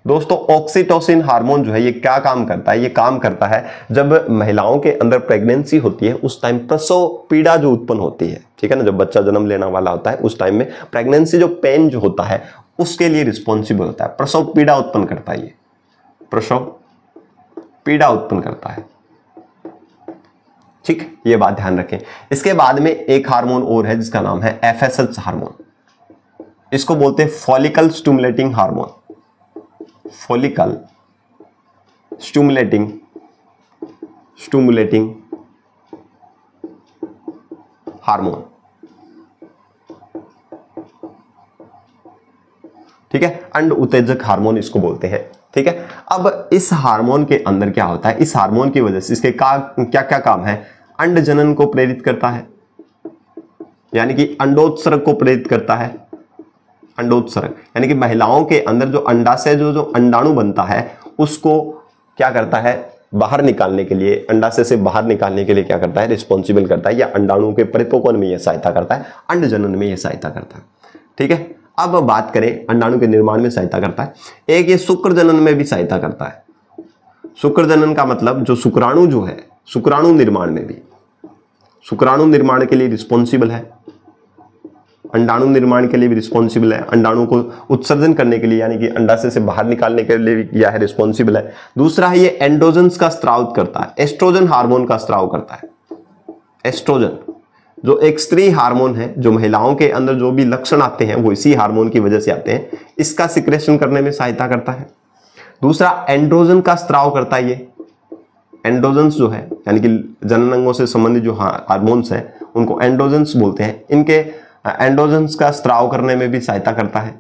दोस्तों ऑक्सीटोसिन हार्मोन जो है ये क्या काम करता है? ये काम करता है जब महिलाओं के अंदर प्रेगनेंसी होती है उस टाइम प्रसव पीड़ा जो उत्पन्न होती है, ठीक है ना, जब बच्चा जन्म लेना वाला होता है उस टाइम में प्रेगनेंसी जो पेन जो होता है उसके लिए रिस्पॉन्सिबल होता है, प्रसव पीड़ा उत्पन्न करता है, ये प्रसव पीड़ा उत्पन्न करता है, ठीक, ये बात ध्यान रखें। इसके बाद में एक हार्मोन और है जिसका नाम है एफएसएच हार्मोन, इसको बोलते हैं follicle stimulating hormone, follicle stimulating hormone, ठीक है, अंड उत्तेजक हार्मोन इसको बोलते हैं, ठीक है। अब इस हार्मोन के अंदर क्या होता है? इस हार्मोन की वजह से इसके क्या क्या काम है? अंड जनन को प्रेरित करता है, यानी कि अंडोत्सर्ग को प्रेरित करता है, अंडोत्सर्ग यानी कि महिलाओं के अंदर जो अंडाशय जो अंडाणु बनता है उसको क्या करता है? बाहर निकालने के लिए, अंडाशय से बाहर निकालने के लिए क्या करता है? रिस्पॉन्सिबल करता है, या अंडाणु के परिपक्वन में यह सहायता करता है, अंड जनन में यह सहायता करता है, ठीक है। अब बात करें अंडाणु के निर्माण में सहायता करता है, एक ये शुक्र जनन में भी सहायता करता है। शुक्र जनन का मतलब जो शुक्राणु जो है, शुक्राणु निर्माण में भी, शुक्राणु निर्माण के लिए रिस्पॉन्सिबल है, अंडाणु निर्माण के लिए भी रिस्पॉन्सिबल है, अंडाणु को उत्सर्जन करने के लिए यानी कि अंडाशय से बाहर निकालने के लिए भी यह है रिस्पॉन्सिबल है। दूसरा है ये एंड्रोजन्स का स्त्राव करता है, एस्ट्रोजन हार्मोन का स्त्राव करता है। एस्ट्रोजन जो एक स्त्री हार्मोन है, जो महिलाओं के अंदर जो भी लक्षण आते हैं वो इसी हार्मोन की वजह से आते हैं, इसका सिक्रेशन करने में सहायता करता है। दूसरा एंड्रोजन का स्त्राव करता है, ये एंड्रोजन्स जो है यानी कि जनन अंगों से संबंधित जो हार्मोन्स हैं उनको एंड्रोजन्स बोलते हैं, इनके एंड्रोजन्स का स्त्राव करने में भी सहायता करता है,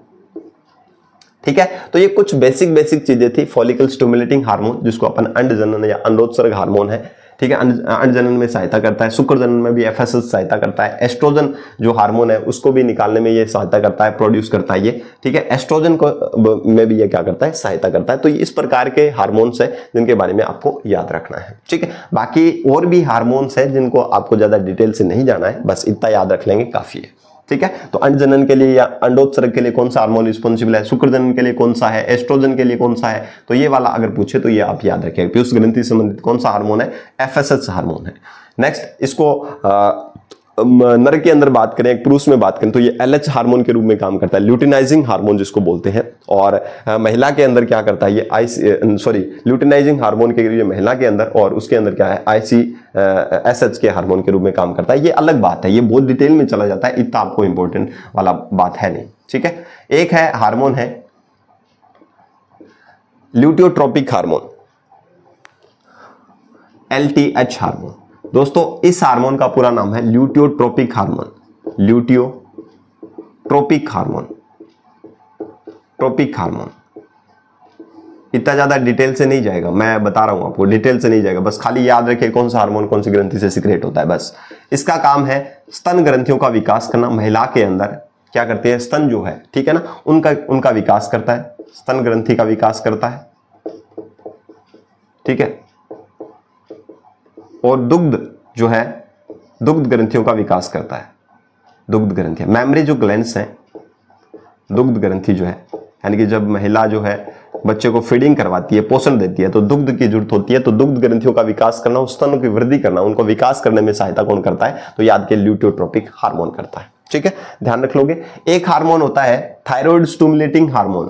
ठीक है। तो ये कुछ बेसिक चीजें थी। फॉलिकल स्टिमुलेटिंग हार्मोन जिसको अपन अंड जनन या अंडोत्सर्ग हार्मोन है, ठीक है, अंड जनन में सहायता करता है। शुक्र जनन में भी एफएसएच सहायता करता है। एस्ट्रोजन जो हार्मोन है उसको भी निकालने में ये सहायता करता है, प्रोड्यूस करता है ये, ठीक है। एस्ट्रोजन को में भी ये क्या करता है? सहायता करता है। तो इस प्रकार के हार्मोन्स है जिनके बारे में आपको याद रखना है, ठीक है। बाकी और भी हार्मोन्स है जिनको आपको ज्यादा डिटेल से नहीं जाना है, बस इतना याद रख लेंगे काफी है, ठीक है। तो अंड जनन के लिए या अंडोत्सर्ग के लिए कौन सा हार्मोन रिस्पॉन्सिबल है, शुक्र जनन के लिए कौन सा है, एस्ट्रोजन के लिए कौन सा है, तो ये वाला अगर पूछे तो ये आप याद रखिएगा। पीयूष ग्रंथि से संबंधित कौन सा हार्मोन है? एफएसएच हार्मोन है। नेक्स्ट इसको नर के अंदर बात करें, पुरुष में बात करें तो ये एलएच हार्मोन के रूप में काम करता है, ल्यूटिनाइजिंग हार्मोन जिसको बोलते हैं। और महिला के अंदर क्या करता है? ये ल्यूटिनाइजिंग हार्मोन के लिए महिला के अंदर, और उसके अंदर क्या है? ICSH के हार्मोन के रूप में काम करता है। ये अलग बात है, ये बहुत डिटेल में चला जाता है, इतना आपको इंपॉर्टेंट वाला बात है नहीं, ठीक है। एक है हार्मोन है ल्यूटियोट्रोपिक हार्मोन, LTH हार्मोन। दोस्तों इस हार्मोन का पूरा नाम है ल्यूटियोट्रोपिक हार्मोन, ल्यूटियोट्रोपिक हार्मोन, ट्रोपिक हार्मोन। इतना ज्यादा डिटेल से नहीं जाएगा, मैं बता रहा हूं आपको, डिटेल से नहीं जाएगा, बस खाली याद रखिए कौन सा हार्मोन कौन सी ग्रंथि से सिक्रेट होता है, बस। इसका काम है स्तन ग्रंथियों का विकास करना। महिला के अंदर क्या करते हैं? स्तन जो है, ठीक है ना, उनका विकास करता है, स्तन ग्रंथि का विकास करता है, ठीक है। और दुग्ध जो है, दुग्ध ग्रंथियों का विकास करता है, दुग्ध ग्रंथियां, मेमरी जो ग्लैंड्स हैं, दुग्ध ग्रंथि जो है यानी कि जब महिला जो है बच्चे को फीडिंग करवाती है, पोषण देती है, तो दुग्ध की जरूरत होती है। तो दुग्ध ग्रंथियों का विकास करना, स्तनों की वृद्धि करना, उनको विकास करने में सहायता कौन करता है? तो याद के ल्यूटियोट्रोपिक हार्मोन करता है। ठीक है, ध्यान रख लोगे। एक हार्मोन होता है thyroid stimulating hormone,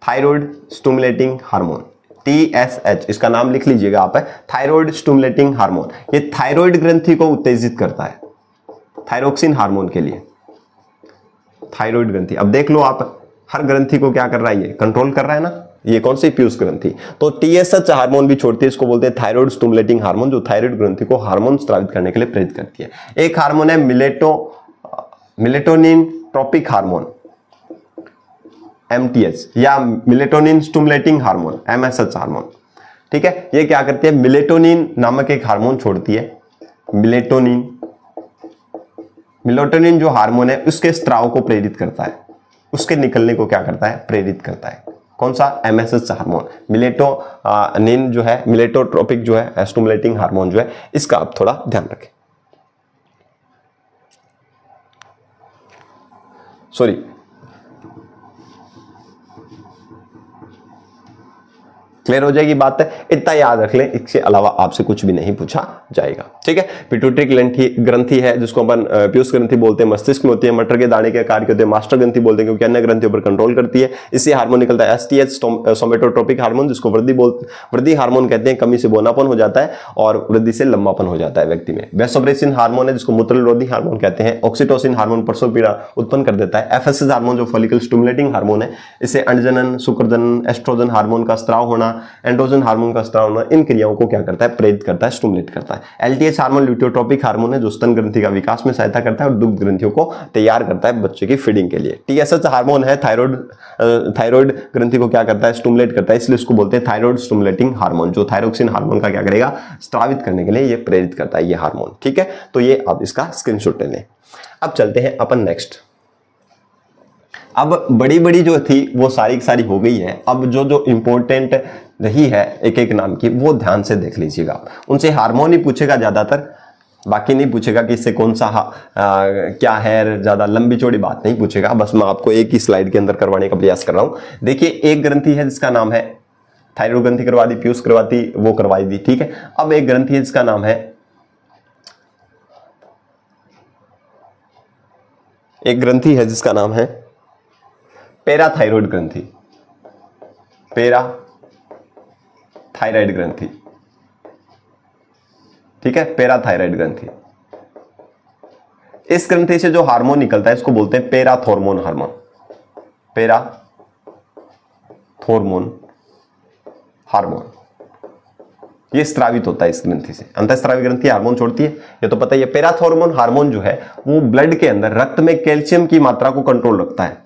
thyroid stimulating hormone, TSH, इसका नाम लिख लीजिएगा आप, थायराइड स्टिमुलेटिंग हार्मोन। ये थायराइड ग्रंथि को उत्तेजित करता है, थायरोक्सिन हार्मोन के लिए। थायराइड ग्रंथि, अब देख लो आप, हर ग्रंथि को क्या कर रहा है? ये कंट्रोल कर रहा है ना। ये कौन सी? पीयूष ग्रंथि। तो TSH हार्मोन भी छोड़ती है, इसको बोलते हैं थायराइड स्टिमुलेटिंग हार्मोन, जो थायराइड ग्रंथि को हार्मोन स्रावित करने के लिए प्रेरित करती है। एक हार्मोन है मिलेटोनिन ट्रोपिक हार्मोन, MTH, या melatonin stimulating hormone, MSH hormone. ठीक है, ये क्या करती है? मिलेटोनिन नामक एक हार्मोन छोड़ती है। मिलेटोनिन जो हार्मोन है उसके स्त्राव को प्रेरित करता है, उसके निकलने को क्या करता है? प्रेरित करता है। कौन सा? MSH hormone. मिलेटोनिन जो है, मिलेटोट्रोपिक जो है स्टिमुलेटिंग हार्मोन जो है, इसका आप थोड़ा ध्यान रखें। सॉरी, क्लियर हो जाएगी बात है, इतना याद रख लें, इसके अलावा आपसे कुछ भी नहीं पूछा जाएगा। ठीक है, पिट्यूटरी ग्रंथि है जिसको अपन पीयूष ग्रंथि बोलते हैं, मस्तिष्क में होती है, मटर के दाने के आकार के होते हैं, मास्टर ग्रंथि बोलते हैं क्योंकि अन्य ग्रंथियों पर कंट्रोल करती है। इससे हार्मोन निकलता है STH, सोमेटोट्रोपिक हार्मोन, जिसको वृद्धि हार्मोन कहते हैं। कमी से बोनापन हो जाता है और वृद्धि से लंबापन हो जाता है व्यक्ति में। वैसोप्रेसिन हार्मोन है जिसको मूत्ररोधी हार्मोन कहते हैं। ऑक्सीटोसिन हार्मोन प्रसव पीड़ा उत्पन्न कर देता है। FSH हार्मोन जो फॉलिकल स्टिमुलेटिंग हार्मोन है, इससे अंडजनन, शुक्रजनन, एस्ट्रोजन हार्मोन का स्त्राव होना, एंड्रोजन हार्मोन का स्त्राव होना, इन क्रियाओं को क्या करता है? प्रेरित करता है, स्टिमुलेट करता है। LTH हार्मोन ल्यूटियोट्रोपिक हार्मोन है जो स्तन ग्रंथि का विकास में सहायता करता है और दुग्ध ग्रंथियों को तैयार करता है बच्चे की फीडिंग के लिए। TSH हार्मोन है थायराइड ग्रंथि को क्या करता है? स्टिमुलेट करता है, इसलिए इसको बोलते हैं थायराइड स्टिमुलेटिंग हार्मोन, जो थायरोक्सिन हार्मोन का क्या करेगा? स्रावित करने के लिए ये प्रेरित करता है ये हार्मोन। ठीक है, तो ये आप इसका स्क्रीनशॉट ले लें। अब चलते हैं अपन नेक्स्ट। अब बड़ी बड़ी जो थी वो सारी की सारी हो गई है। अब जो जो इंपॉर्टेंट रही है एक एक नाम की, वो ध्यान से देख लीजिएगा। उनसे हार्मोन ही पूछेगा ज्यादातर, बाकी नहीं पूछेगा कि इससे कौन सा क्या है, ज्यादा लंबी चौड़ी बात नहीं पूछेगा। बस मैं आपको एक ही स्लाइड के अंदर करवाने का प्रयास कर रहा हूं। देखिए, एक ग्रंथि है जिसका नाम है थायराइड ग्रंथि, करवा दी, पीयूष करवाती, वो करवाई दी। ठीक है, अब एक ग्रंथि है जिसका नाम है, एक ग्रंथि है जिसका नाम है पैराथायरॉयड ग्रंथि, पैराथायरॉयड ग्रंथि। ठीक है, पैराथायरॉयड ग्रंथि। इस ग्रंथि से जो हार्मोन निकलता है इसको बोलते हैं पैराथॉर्मोन हार्मोन, पैराथॉर्मोन हार्मोन। ये स्रावित होता है इस ग्रंथि से। अंतःस्रावी ग्रंथि हार्मोन छोड़ती है, ये तो पता ही है। पैराथॉर्मोन हार्मोन जो है वो ब्लड के अंदर, रक्त में कैल्शियम की मात्रा को कंट्रोल रखता है।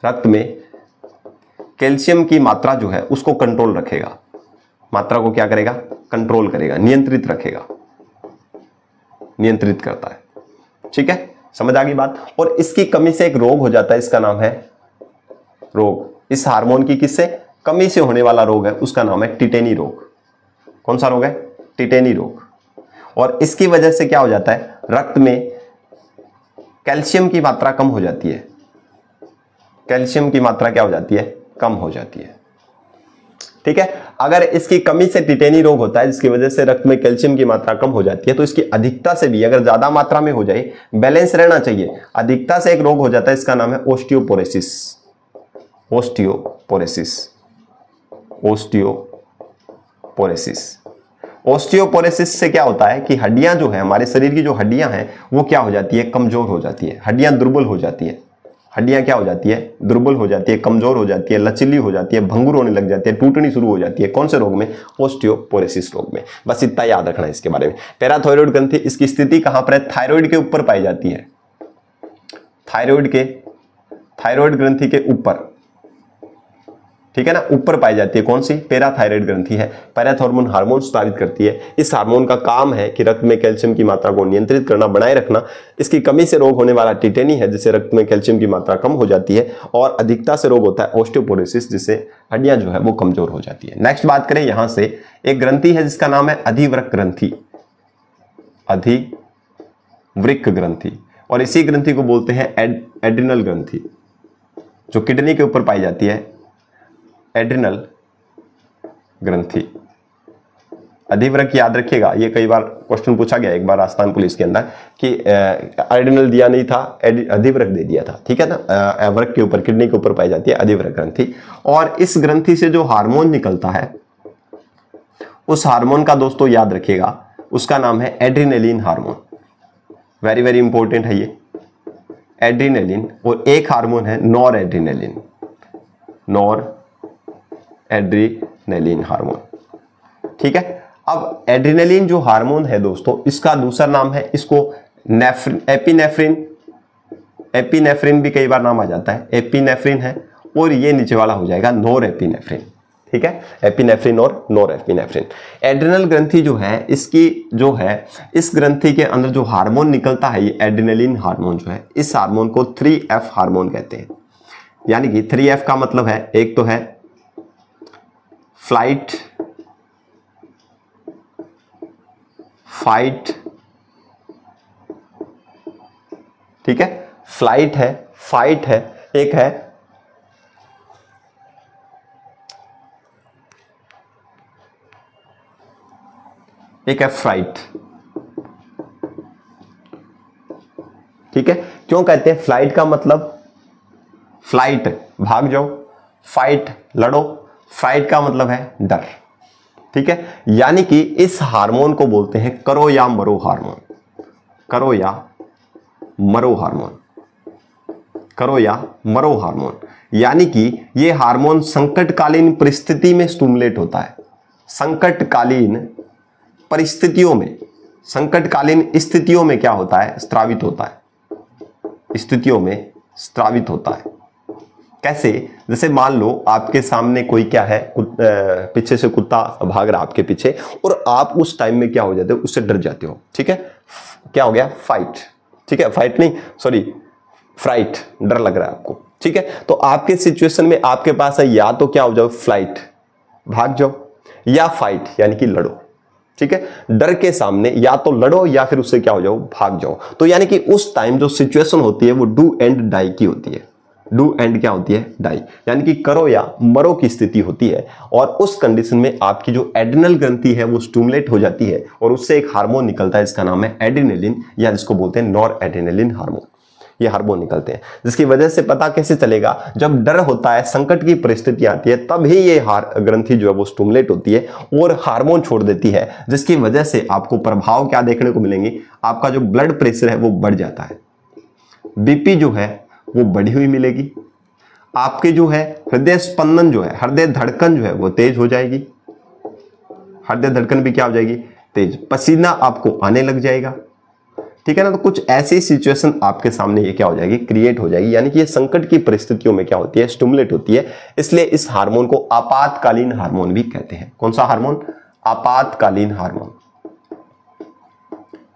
रक्त में कैल्शियम की मात्रा जो है उसको कंट्रोल रखेगा, मात्रा को क्या करेगा? कंट्रोल करेगा, नियंत्रित रखेगा, नियंत्रित करता है। ठीक है, समझ आ गई बात। और इसकी कमी से एक रोग हो जाता है, इसका नाम है रोग। इस हार्मोन की किससे कमी से होने वाला रोग है, उसका नाम है टिटेनी रोग। कौन सा रोग है? टिटेनी रोग। और इसकी वजह से क्या हो जाता है? रक्त में कैल्शियम की मात्रा कम हो जाती है। कैल्शियम की मात्रा क्या हो जाती है? कम हो जाती है। ठीक है, अगर इसकी कमी से टिटेनी रोग होता है जिसकी वजह से रक्त में कैल्शियम की मात्रा कम हो जाती है, तो इसकी अधिकता से भी अगर ज्यादा मात्रा में हो जाए, बैलेंस रहना चाहिए, अधिकता से एक रोग हो जाता है, इसका नाम है ओस्टियोपोरोसिस। Osteoporosis, osteoporosis. ओस्टियोपोरोसिस से क्या होता है कि हड्डियां जो है, हमारे शरीर की जो हड्डियां हैं वो क्या हो जाती है? कमजोर हो जाती है। हड्डियां दुर्बल हो जाती है। हड्डियां क्या हो जाती है? दुर्बल हो जाती है, कमजोर हो जाती है, लचीली हो जाती है, भंगुर होने लग जाती है, टूटनी शुरू हो जाती है। कौन से रोग में? ओस्टियोपोरोसिस रोग में। बस इतना याद रखना है इसके बारे में। पैराथायरॉयड ग्रंथि, इसकी स्थिति कहां पर है? थायराइड के ऊपर पाई जाती है। थायराइड ग्रंथि के ऊपर, ठीक है ना, ऊपर पाई जाती है। कौन सी? पैराथायरॉयड ग्रंथि है। पैराथॉर्मोन हार्मोन स्रावित करती है। इस हार्मोन का काम है कि रक्त में कैल्शियम की मात्रा को नियंत्रित करना, बनाए रखना। इसकी कमी से रोग होने वाला टिटेनी है, जिससे रक्त में कैल्शियम की मात्रा कम हो जाती है। और अधिकता से रोग होता है ओस्टियोपोरोसिस, जिससे हड्डियां जो है वो कमजोर हो जाती है। नेक्स्ट बात करें यहां से, एक ग्रंथि है जिसका नाम है अधिवृक्क ग्रंथि, अधिवृक्क ग्रंथि। और इसी ग्रंथि को बोलते हैं एड्रिनल ग्रंथि, जो किडनी के ऊपर पाई जाती है, एड्रिनल ग्रंथि। अधिवृक्क याद रखिएगा, ये कई बार क्वेश्चन पूछा गया एक बार राजस्थान पुलिस के अंदर कि एड्रिनल दिया नहीं था, अधिवृक्क दे दिया था, ठीक है ना। वृक्क के ऊपर, किडनी के ऊपर पाई जाती है अधिवृक्क ग्रंथि। और इस ग्रंथि से जो हार्मोन निकलता है, उस हार्मोन का दोस्तों याद रखिएगा, उसका नाम है adrenaline hormone. Very very important है ये एड्रिनलिन। और एक हार्मोन है nor adrenaline, nor adrenaline hormone, ठीक है। अब एड्रिनलिन जो हार्मोन है दोस्तों, इसका दूसरा नाम है, इसको नेफ्रिन, एपिनेफ्रिन, एपिनेफ्रिन भी कई बार नाम आ जाता है, एपिनेफ्रिन है। और ये नीचे वाला हो जाएगा नोर एपिनेफ्रिन, ठीक है। एपिनेफ्रिन और नोर एपिनेफ्रिन। एड्रिनल ग्रंथि जो है, इसकी जो है, इस ग्रंथि के अंदर जो हार्मोन निकलता है, ये एड्रिनलिन हार्मोन जो है, इस हार्मोन को 3F हार्मोन कहते हैं। यानी कि 3F का मतलब है, एक तो है फ्लाइट, फाइट, ठीक है, फ्लाइट है, फाइट है, एक है फ्लाइट, ठीक है। क्यों कहते हैं फ्लाइट? का मतलब फ्लाइट भाग जाओ, फाइट लड़ो, फाइट का मतलब है डर, ठीक है। यानी कि इस हार्मोन को बोलते हैं करो या मरो हार्मोन, करो या मरो हार्मोन, करो या मरो हार्मोन। यानी कि यह हार्मोन संकटकालीन परिस्थिति में स्टिमुलेट होता है, संकटकालीन परिस्थितियों में, संकटकालीन स्थितियों में क्या होता है? स्त्रावित होता है, स्थितियों में स्त्रावित होता है। कैसे? जैसे मान लो आपके सामने कोई क्या है, पीछे से कुत्ता भाग रहा आपके पीछे, और आप उस टाइम में क्या हो जाते हो? उससे डर जाते हो, ठीक है। क्या हो गया? फाइट, ठीक है, फाइट नहीं, सॉरी, फ्राइट, डर लग रहा है आपको, ठीक है। तो आपके सिचुएशन में आपके पास है या तो क्या हो जाओ, फ्लाइट भाग जाओ, या फाइट यानी कि लड़ो, ठीक है। डर के सामने या तो लड़ो या फिर उससे क्या हो जाओ, भाग जाओ। तो यानी कि उस टाइम जो सिचुएशन होती है वो डू एंड डाई की होती है, डू एंड क्या होती है? डाई, यानी कि करो या मरो की स्थिति होती है। और उस कंडीशन में आपकी जो एड्रिनल ग्रंथि है वो स्टिमुलेट हो जाती है और उससे एक हार्मोन निकलता है, इसका नाम है एड्रिनलिन, या जिसको बोलते हैं नॉर एड्रिनलिन हार्मोन। ये हार्मोन निकलते हैं, जिसकी वजह से पता कैसे चलेगा? जब डर होता है, संकट की परिस्थिति आती है, तब ही ये ग्रंथि जो है वो स्टिमुलेट होती है और हार्मोन छोड़ देती है, जिसकी वजह से आपको प्रभाव क्या देखने को मिलेंगे? आपका जो ब्लड प्रेशर है वो बढ़ जाता है, बीपी जो है वो बढ़ी हुई मिलेगी, आपके जो है हृदय स्पंदन जो है, हृदय धड़कन जो है वो तेज हो जाएगी, हृदय धड़कन भी क्या हो जाएगी? तेज। पसीना आपको आने लग जाएगा, ठीक है ना। तो कुछ ऐसी सिचुएशन आपके सामने ये क्या हो जाएगी? क्रिएट हो जाएगी। यानी कि ये संकट की परिस्थितियों में क्या होती है? स्टिमुलेट होती है। इसलिए इस हार्मोन को आपातकालीन हार्मोन भी कहते हैं। कौन सा हार्मोन? आपातकालीन हार्मोन,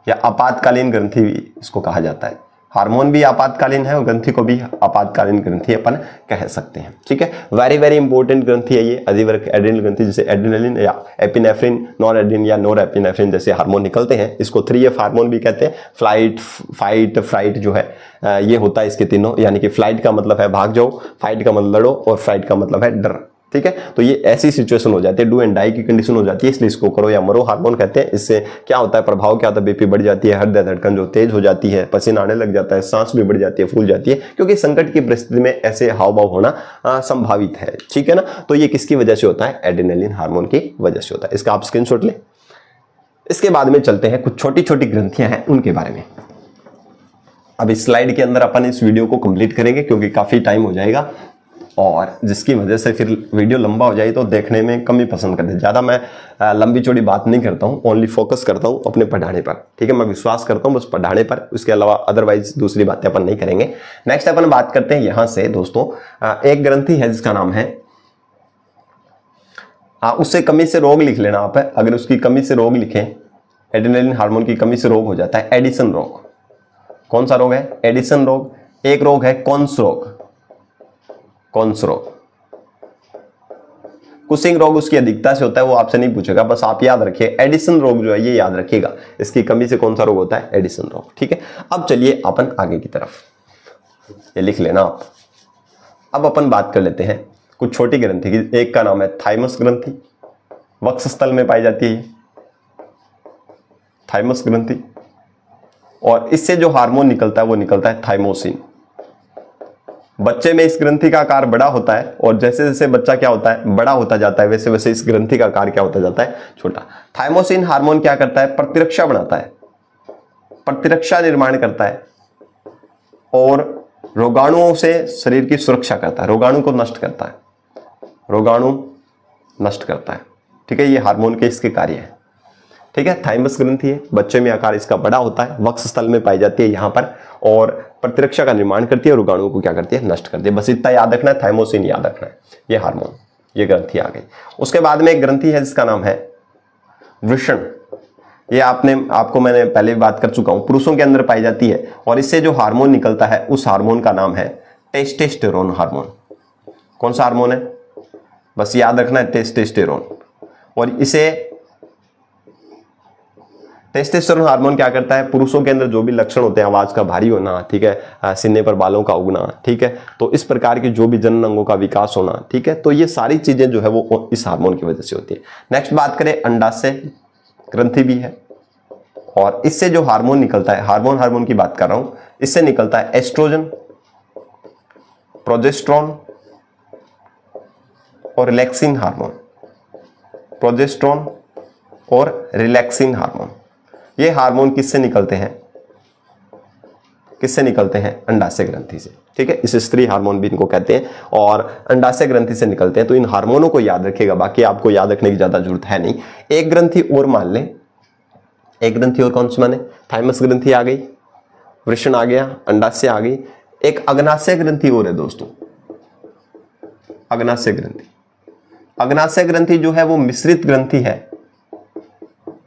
या आपातकालीन ग्रंथि भी इसको कहा जाता है। हार्मोन भी आपातकालीन है और ग्रंथि को भी आपातकालीन ग्रंथि अपन कह सकते हैं, ठीक है। वेरी वेरी इंपॉर्टेंट ग्रंथि है ये अधिवृक्क एड्रिनल ग्रंथि, जिसे एड्रिनलिन या एपिनेफ्रिन, नॉर एड्रिन या नोर एपिनेफ्रिन जैसे हार्मोन निकलते हैं। इसको 3F हार्मोन भी कहते हैं। फ्लाइट, फाइट, फ्राइट जो है ये होता है इसके तीनों। यानी कि फ्लाइट का मतलब है भाग जाओ, फाइट का मतलब लड़ो, और फ्राइट का मतलब है डर, ठीक है। तो ये ऐसी सिचुएशन हो जाती है, डू एंड डाई की कंडीशन हो जाती है, इसलिए इसको करो या मरो हार्मोन कहते हैं। इससे क्या होता है? प्रभाव क्या होता है? बीपी बढ़ जाती है, हृदय धड़कन जो तेज हो जाती है, पसीना आने लग जाता है, सांस भी बढ़ जाती है, फूल जाती है, क्योंकि संकट की परिस्थिति में ऐसे हाव भाव होना संभावित है, ठीक है ना। तो ये किसकी वजह से होता है? एड्रिनलिन हार्मोन की वजह से होता है। इसका आप स्क्रीनशॉट लें। इसके बाद में चलते हैं, कुछ छोटी छोटी ग्रंथियां हैं उनके बारे में। अब इस स्लाइड के अंदर अपन इस वीडियो को कंप्लीट करेंगे क्योंकि काफी टाइम हो जाएगा, और जिसकी वजह से फिर वीडियो लंबा हो जाए तो देखने में कम ही पसंद करते हैं। ज़्यादा मैं लंबी चौड़ी बात नहीं करता हूँ, ओनली फोकस करता हूँ अपने पढ़ाने पर, ठीक है। मैं विश्वास करता हूँ बस पढ़ाने पर, उसके अलावा अदरवाइज दूसरी बातें अपन नहीं करेंगे। नेक्स्ट अपन बात करते हैं यहाँ से दोस्तों, एक ग्रंथि है जिसका नाम है, उससे कमी से रोग लिख लेना आप, अगर उसकी कमी से रोग लिखें, एड्रिनलिन हार्मोन की कमी से रोग हो जाता है एडिसन रोग। कौन सा रोग है? एडिसन रोग। एक रोग है कॉन्स रोग, कॉन्स रोग। कुशिंग रोग उसकी अधिकता से होता है, वो आपसे नहीं पूछेगा, बस आप याद रखिए एडिसन रोग जो है ये याद रखिएगा, इसकी कमी से कौन सा रोग होता है? एडिसन रोग, ठीक है। अब चलिए अपन आगे की तरफ, ये लिख लेना आप। अब अपन बात कर लेते हैं कुछ छोटी ग्रंथि की। एक का नाम है थाइमस ग्रंथि, वक्षस्थल में पाई जाती है थाइमस ग्रंथि, और इससे जो हार्मोन निकलता है वो निकलता है थाइमोसिन। बच्चे में इस ग्रंथि का आकार बड़ा होता है, और जैसे जैसे बच्चा क्या होता है बड़ा होता जाता है, वैसे वैसे इस ग्रंथि का आकार क्या होता जाता है छोटा। थाइमोसिन हार्मोन क्या करता है, प्रतिरक्षा बनाता है, प्रतिरक्षा निर्माण करता है, और रोगाणुओं से शरीर की सुरक्षा करता है, रोगाणु को नष्ट करता है, रोगाणु नष्ट करता है। ठीक है, ये हार्मोन के इसके कार्य है। ठीक है, थाइमस ग्रंथि है, बच्चे में आकार इसका बड़ा होता है, वक्षस्थल में पाई जाती है यहाँ पर, और प्रतिरक्षा का निर्माण करती है, रोगाणुओं को क्या करती है, नष्ट करती है। बस इतना याद रखना है, थाइमोसिन याद रखना है, ये हार्मोन, ये ग्रंथि आ गई। उसके बाद में एक ग्रंथि है जिसका नाम है वृषण। ये आपको मैंने पहले बात कर चुका हूं, पुरुषों के अंदर पाई जाती है, और इससे जो हार्मोन निकलता है उस हार्मोन का नाम है टेस्टोस्टेरोन हार्मोन। कौन सा हार्मोन है, बस याद रखना है, टेस्टोस्टेरोन। और इसे टेस्टोस्टेरोन हार्मोन क्या करता है, पुरुषों के अंदर जो भी लक्षण होते हैं, आवाज का भारी होना, ठीक है, सीने पर बालों का उगना, ठीक है, तो इस प्रकार के जो भी जनन अंगों का विकास होना, ठीक है, तो ये सारी चीजें जो है वो इस हार्मोन की वजह से होती है। नेक्स्ट बात करें, अंडाशय ग्रंथि भी है, और इससे जो हार्मोन निकलता है, हार्मोन की बात कर रहा हूं, इससे निकलता है एस्ट्रोजन, प्रोजेस्टेरोन और रिलैक्सिंग हार्मोन, प्रोजेस्टेरोन और रिलैक्सिंग हार्मोन। ये हार्मोन किससे निकलते हैं, किससे निकलते हैं, अंडाशय ग्रंथि से। ठीक है, इस स्त्री हार्मोन भी इनको कहते हैं, और अंडाशय ग्रंथि से निकलते हैं। तो इन हार्मोनों को याद रखिएगा, बाकी आपको याद रखने की ज्यादा जरूरत है नहीं। एक ग्रंथि और मान लें, एक ग्रंथि और कौन सी माने, थाइमस ग्रंथि आ गई, वृषण आ गया, अंडाशय आ गई, एक अग्नाशय ग्रंथि और है दोस्तों, अग्नाशय ग्रंथि। अग्नाशय ग्रंथि जो है वो मिश्रित ग्रंथि है,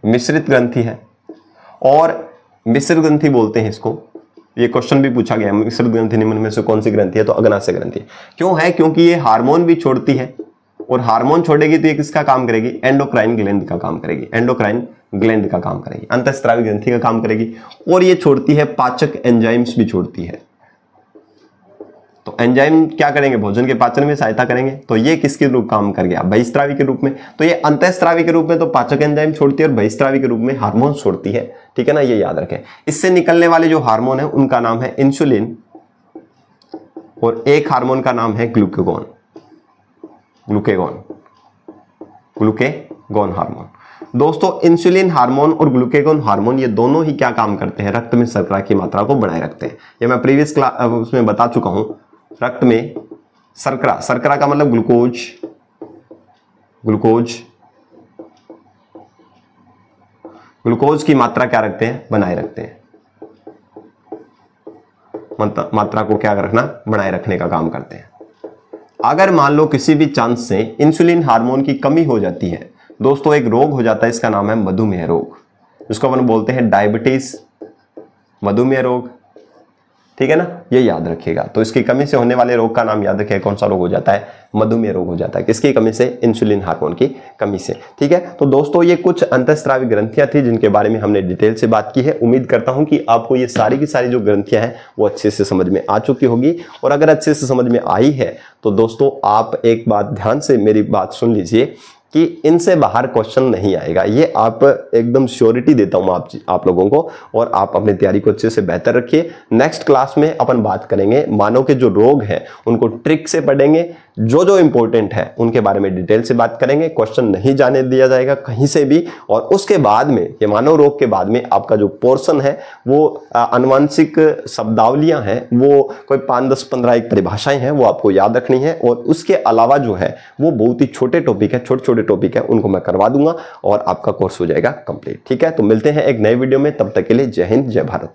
मिश्रित ग्रंथि है, और मिश्र ग्रंथि बोलते हैं इसको। ये क्वेश्चन भी पूछा गया, मिश्र ग्रंथि निम्न में से कौन सी ग्रंथि है, तो अग्नाशय ग्रंथि। क्यों है, क्योंकि ये हार्मोन भी छोड़ती है, और हार्मोन छोड़ेगी तो ये किसका काम करेगी, एंडोक्राइन ग्लैंड का काम करेगी, एंडोक्राइन ग्लैंड का काम करेगी, अंतःस्रावी ग्रंथि का काम करेगी। और ये छोड़ती है पाचक एंजाइम्स भी छोड़ती है। तो एंजाइम क्या करेंगे, भोजन के पाचन में सहायता करेंगे। तो ये किसके रूप काम कर गया, बहिस्त्रावी के रूप में। तो ये अंतःस्रावी के रूप में तो पाचक एंजाइम छोड़ती है, और बहिस्त्रावी के रूप में हार्मोन छोड़ती है। ठीक है ना, ये याद रखें। इससे निकलने वाले जो हार्मोन है उनका नाम है इंसुलिन, और एक हार्मोन का नाम है ग्लूकेगॉन, ग्लूकेगॉन, ग्लूकेगॉन हार्मोन। दोस्तों, इंसुलिन हार्मोन और ग्लूकेगॉन हार्मोन ये दोनों ही क्या काम करते हैं, रक्त में शर्करा की मात्रा को बनाए रखते हैं। ये मैं प्रीवियस क्लास उसमें बता चुका हूं, रक्त में शर्करा, शर्करा का मतलब ग्लूकोज, ग्लूकोज, ग्लूकोज की मात्रा क्या रखते हैं, बनाए रखते हैं। मात्रा को क्या रखना, बनाए रखने का काम करते हैं। अगर मान लो किसी भी चांस से इंसुलिन हार्मोन की कमी हो जाती है दोस्तों, एक रोग हो जाता है, इसका नाम है मधुमेह रोग, जिसको अपन बोलते हैं डायबिटीज, मधुमेह रोग। ठीक है ना, ये याद रखिएगा। तो इसकी कमी से होने वाले रोग का नाम याद रखिएगा, कौन सा रोग हो जाता है, मधुमेह रोग हो जाता है। किसकी कमी से, इंसुलिन हार्मोन की कमी से। ठीक है, तो दोस्तों ये कुछ अंतःस्रावी ग्रंथियां थी जिनके बारे में हमने डिटेल से बात की है। उम्मीद करता हूं कि आपको ये सारी की सारी जो ग्रंथियां हैं वो अच्छे से समझ में आ चुकी होगी, और अगर अच्छे से समझ में आई है तो दोस्तों आप एक बात ध्यान से मेरी बात सुन लीजिए कि इनसे बाहर क्वेश्चन नहीं आएगा। ये आप एकदम श्योरिटी देता हूं आप लोगों को, और आप अपनी तैयारी को अच्छे से बेहतर रखिए। नेक्स्ट क्लास में अपन बात करेंगे मानव के जो रोग हैं उनको ट्रिक से पढ़ेंगे, जो जो इंपॉर्टेंट है उनके बारे में डिटेल से बात करेंगे। क्वेश्चन नहीं जाने दिया जाएगा कहीं से भी। और उसके बाद में ये मानव रोग के बाद में आपका जो पोर्शन है वो आनुवांशिक शब्दावलियां हैं, वो कोई 5, 10, 15 एक परिभाषाएं हैं, वो आपको याद रखनी है। और उसके अलावा जो है वो बहुत ही छोटे टॉपिक है, छोटे छोटे टॉपिक है, उनको मैं करवा दूंगा और आपका कोर्स हो जाएगा कंप्लीट। ठीक है, तो मिलते हैं एक नए वीडियो में, तब तक के लिए जय हिंद, जय भारत।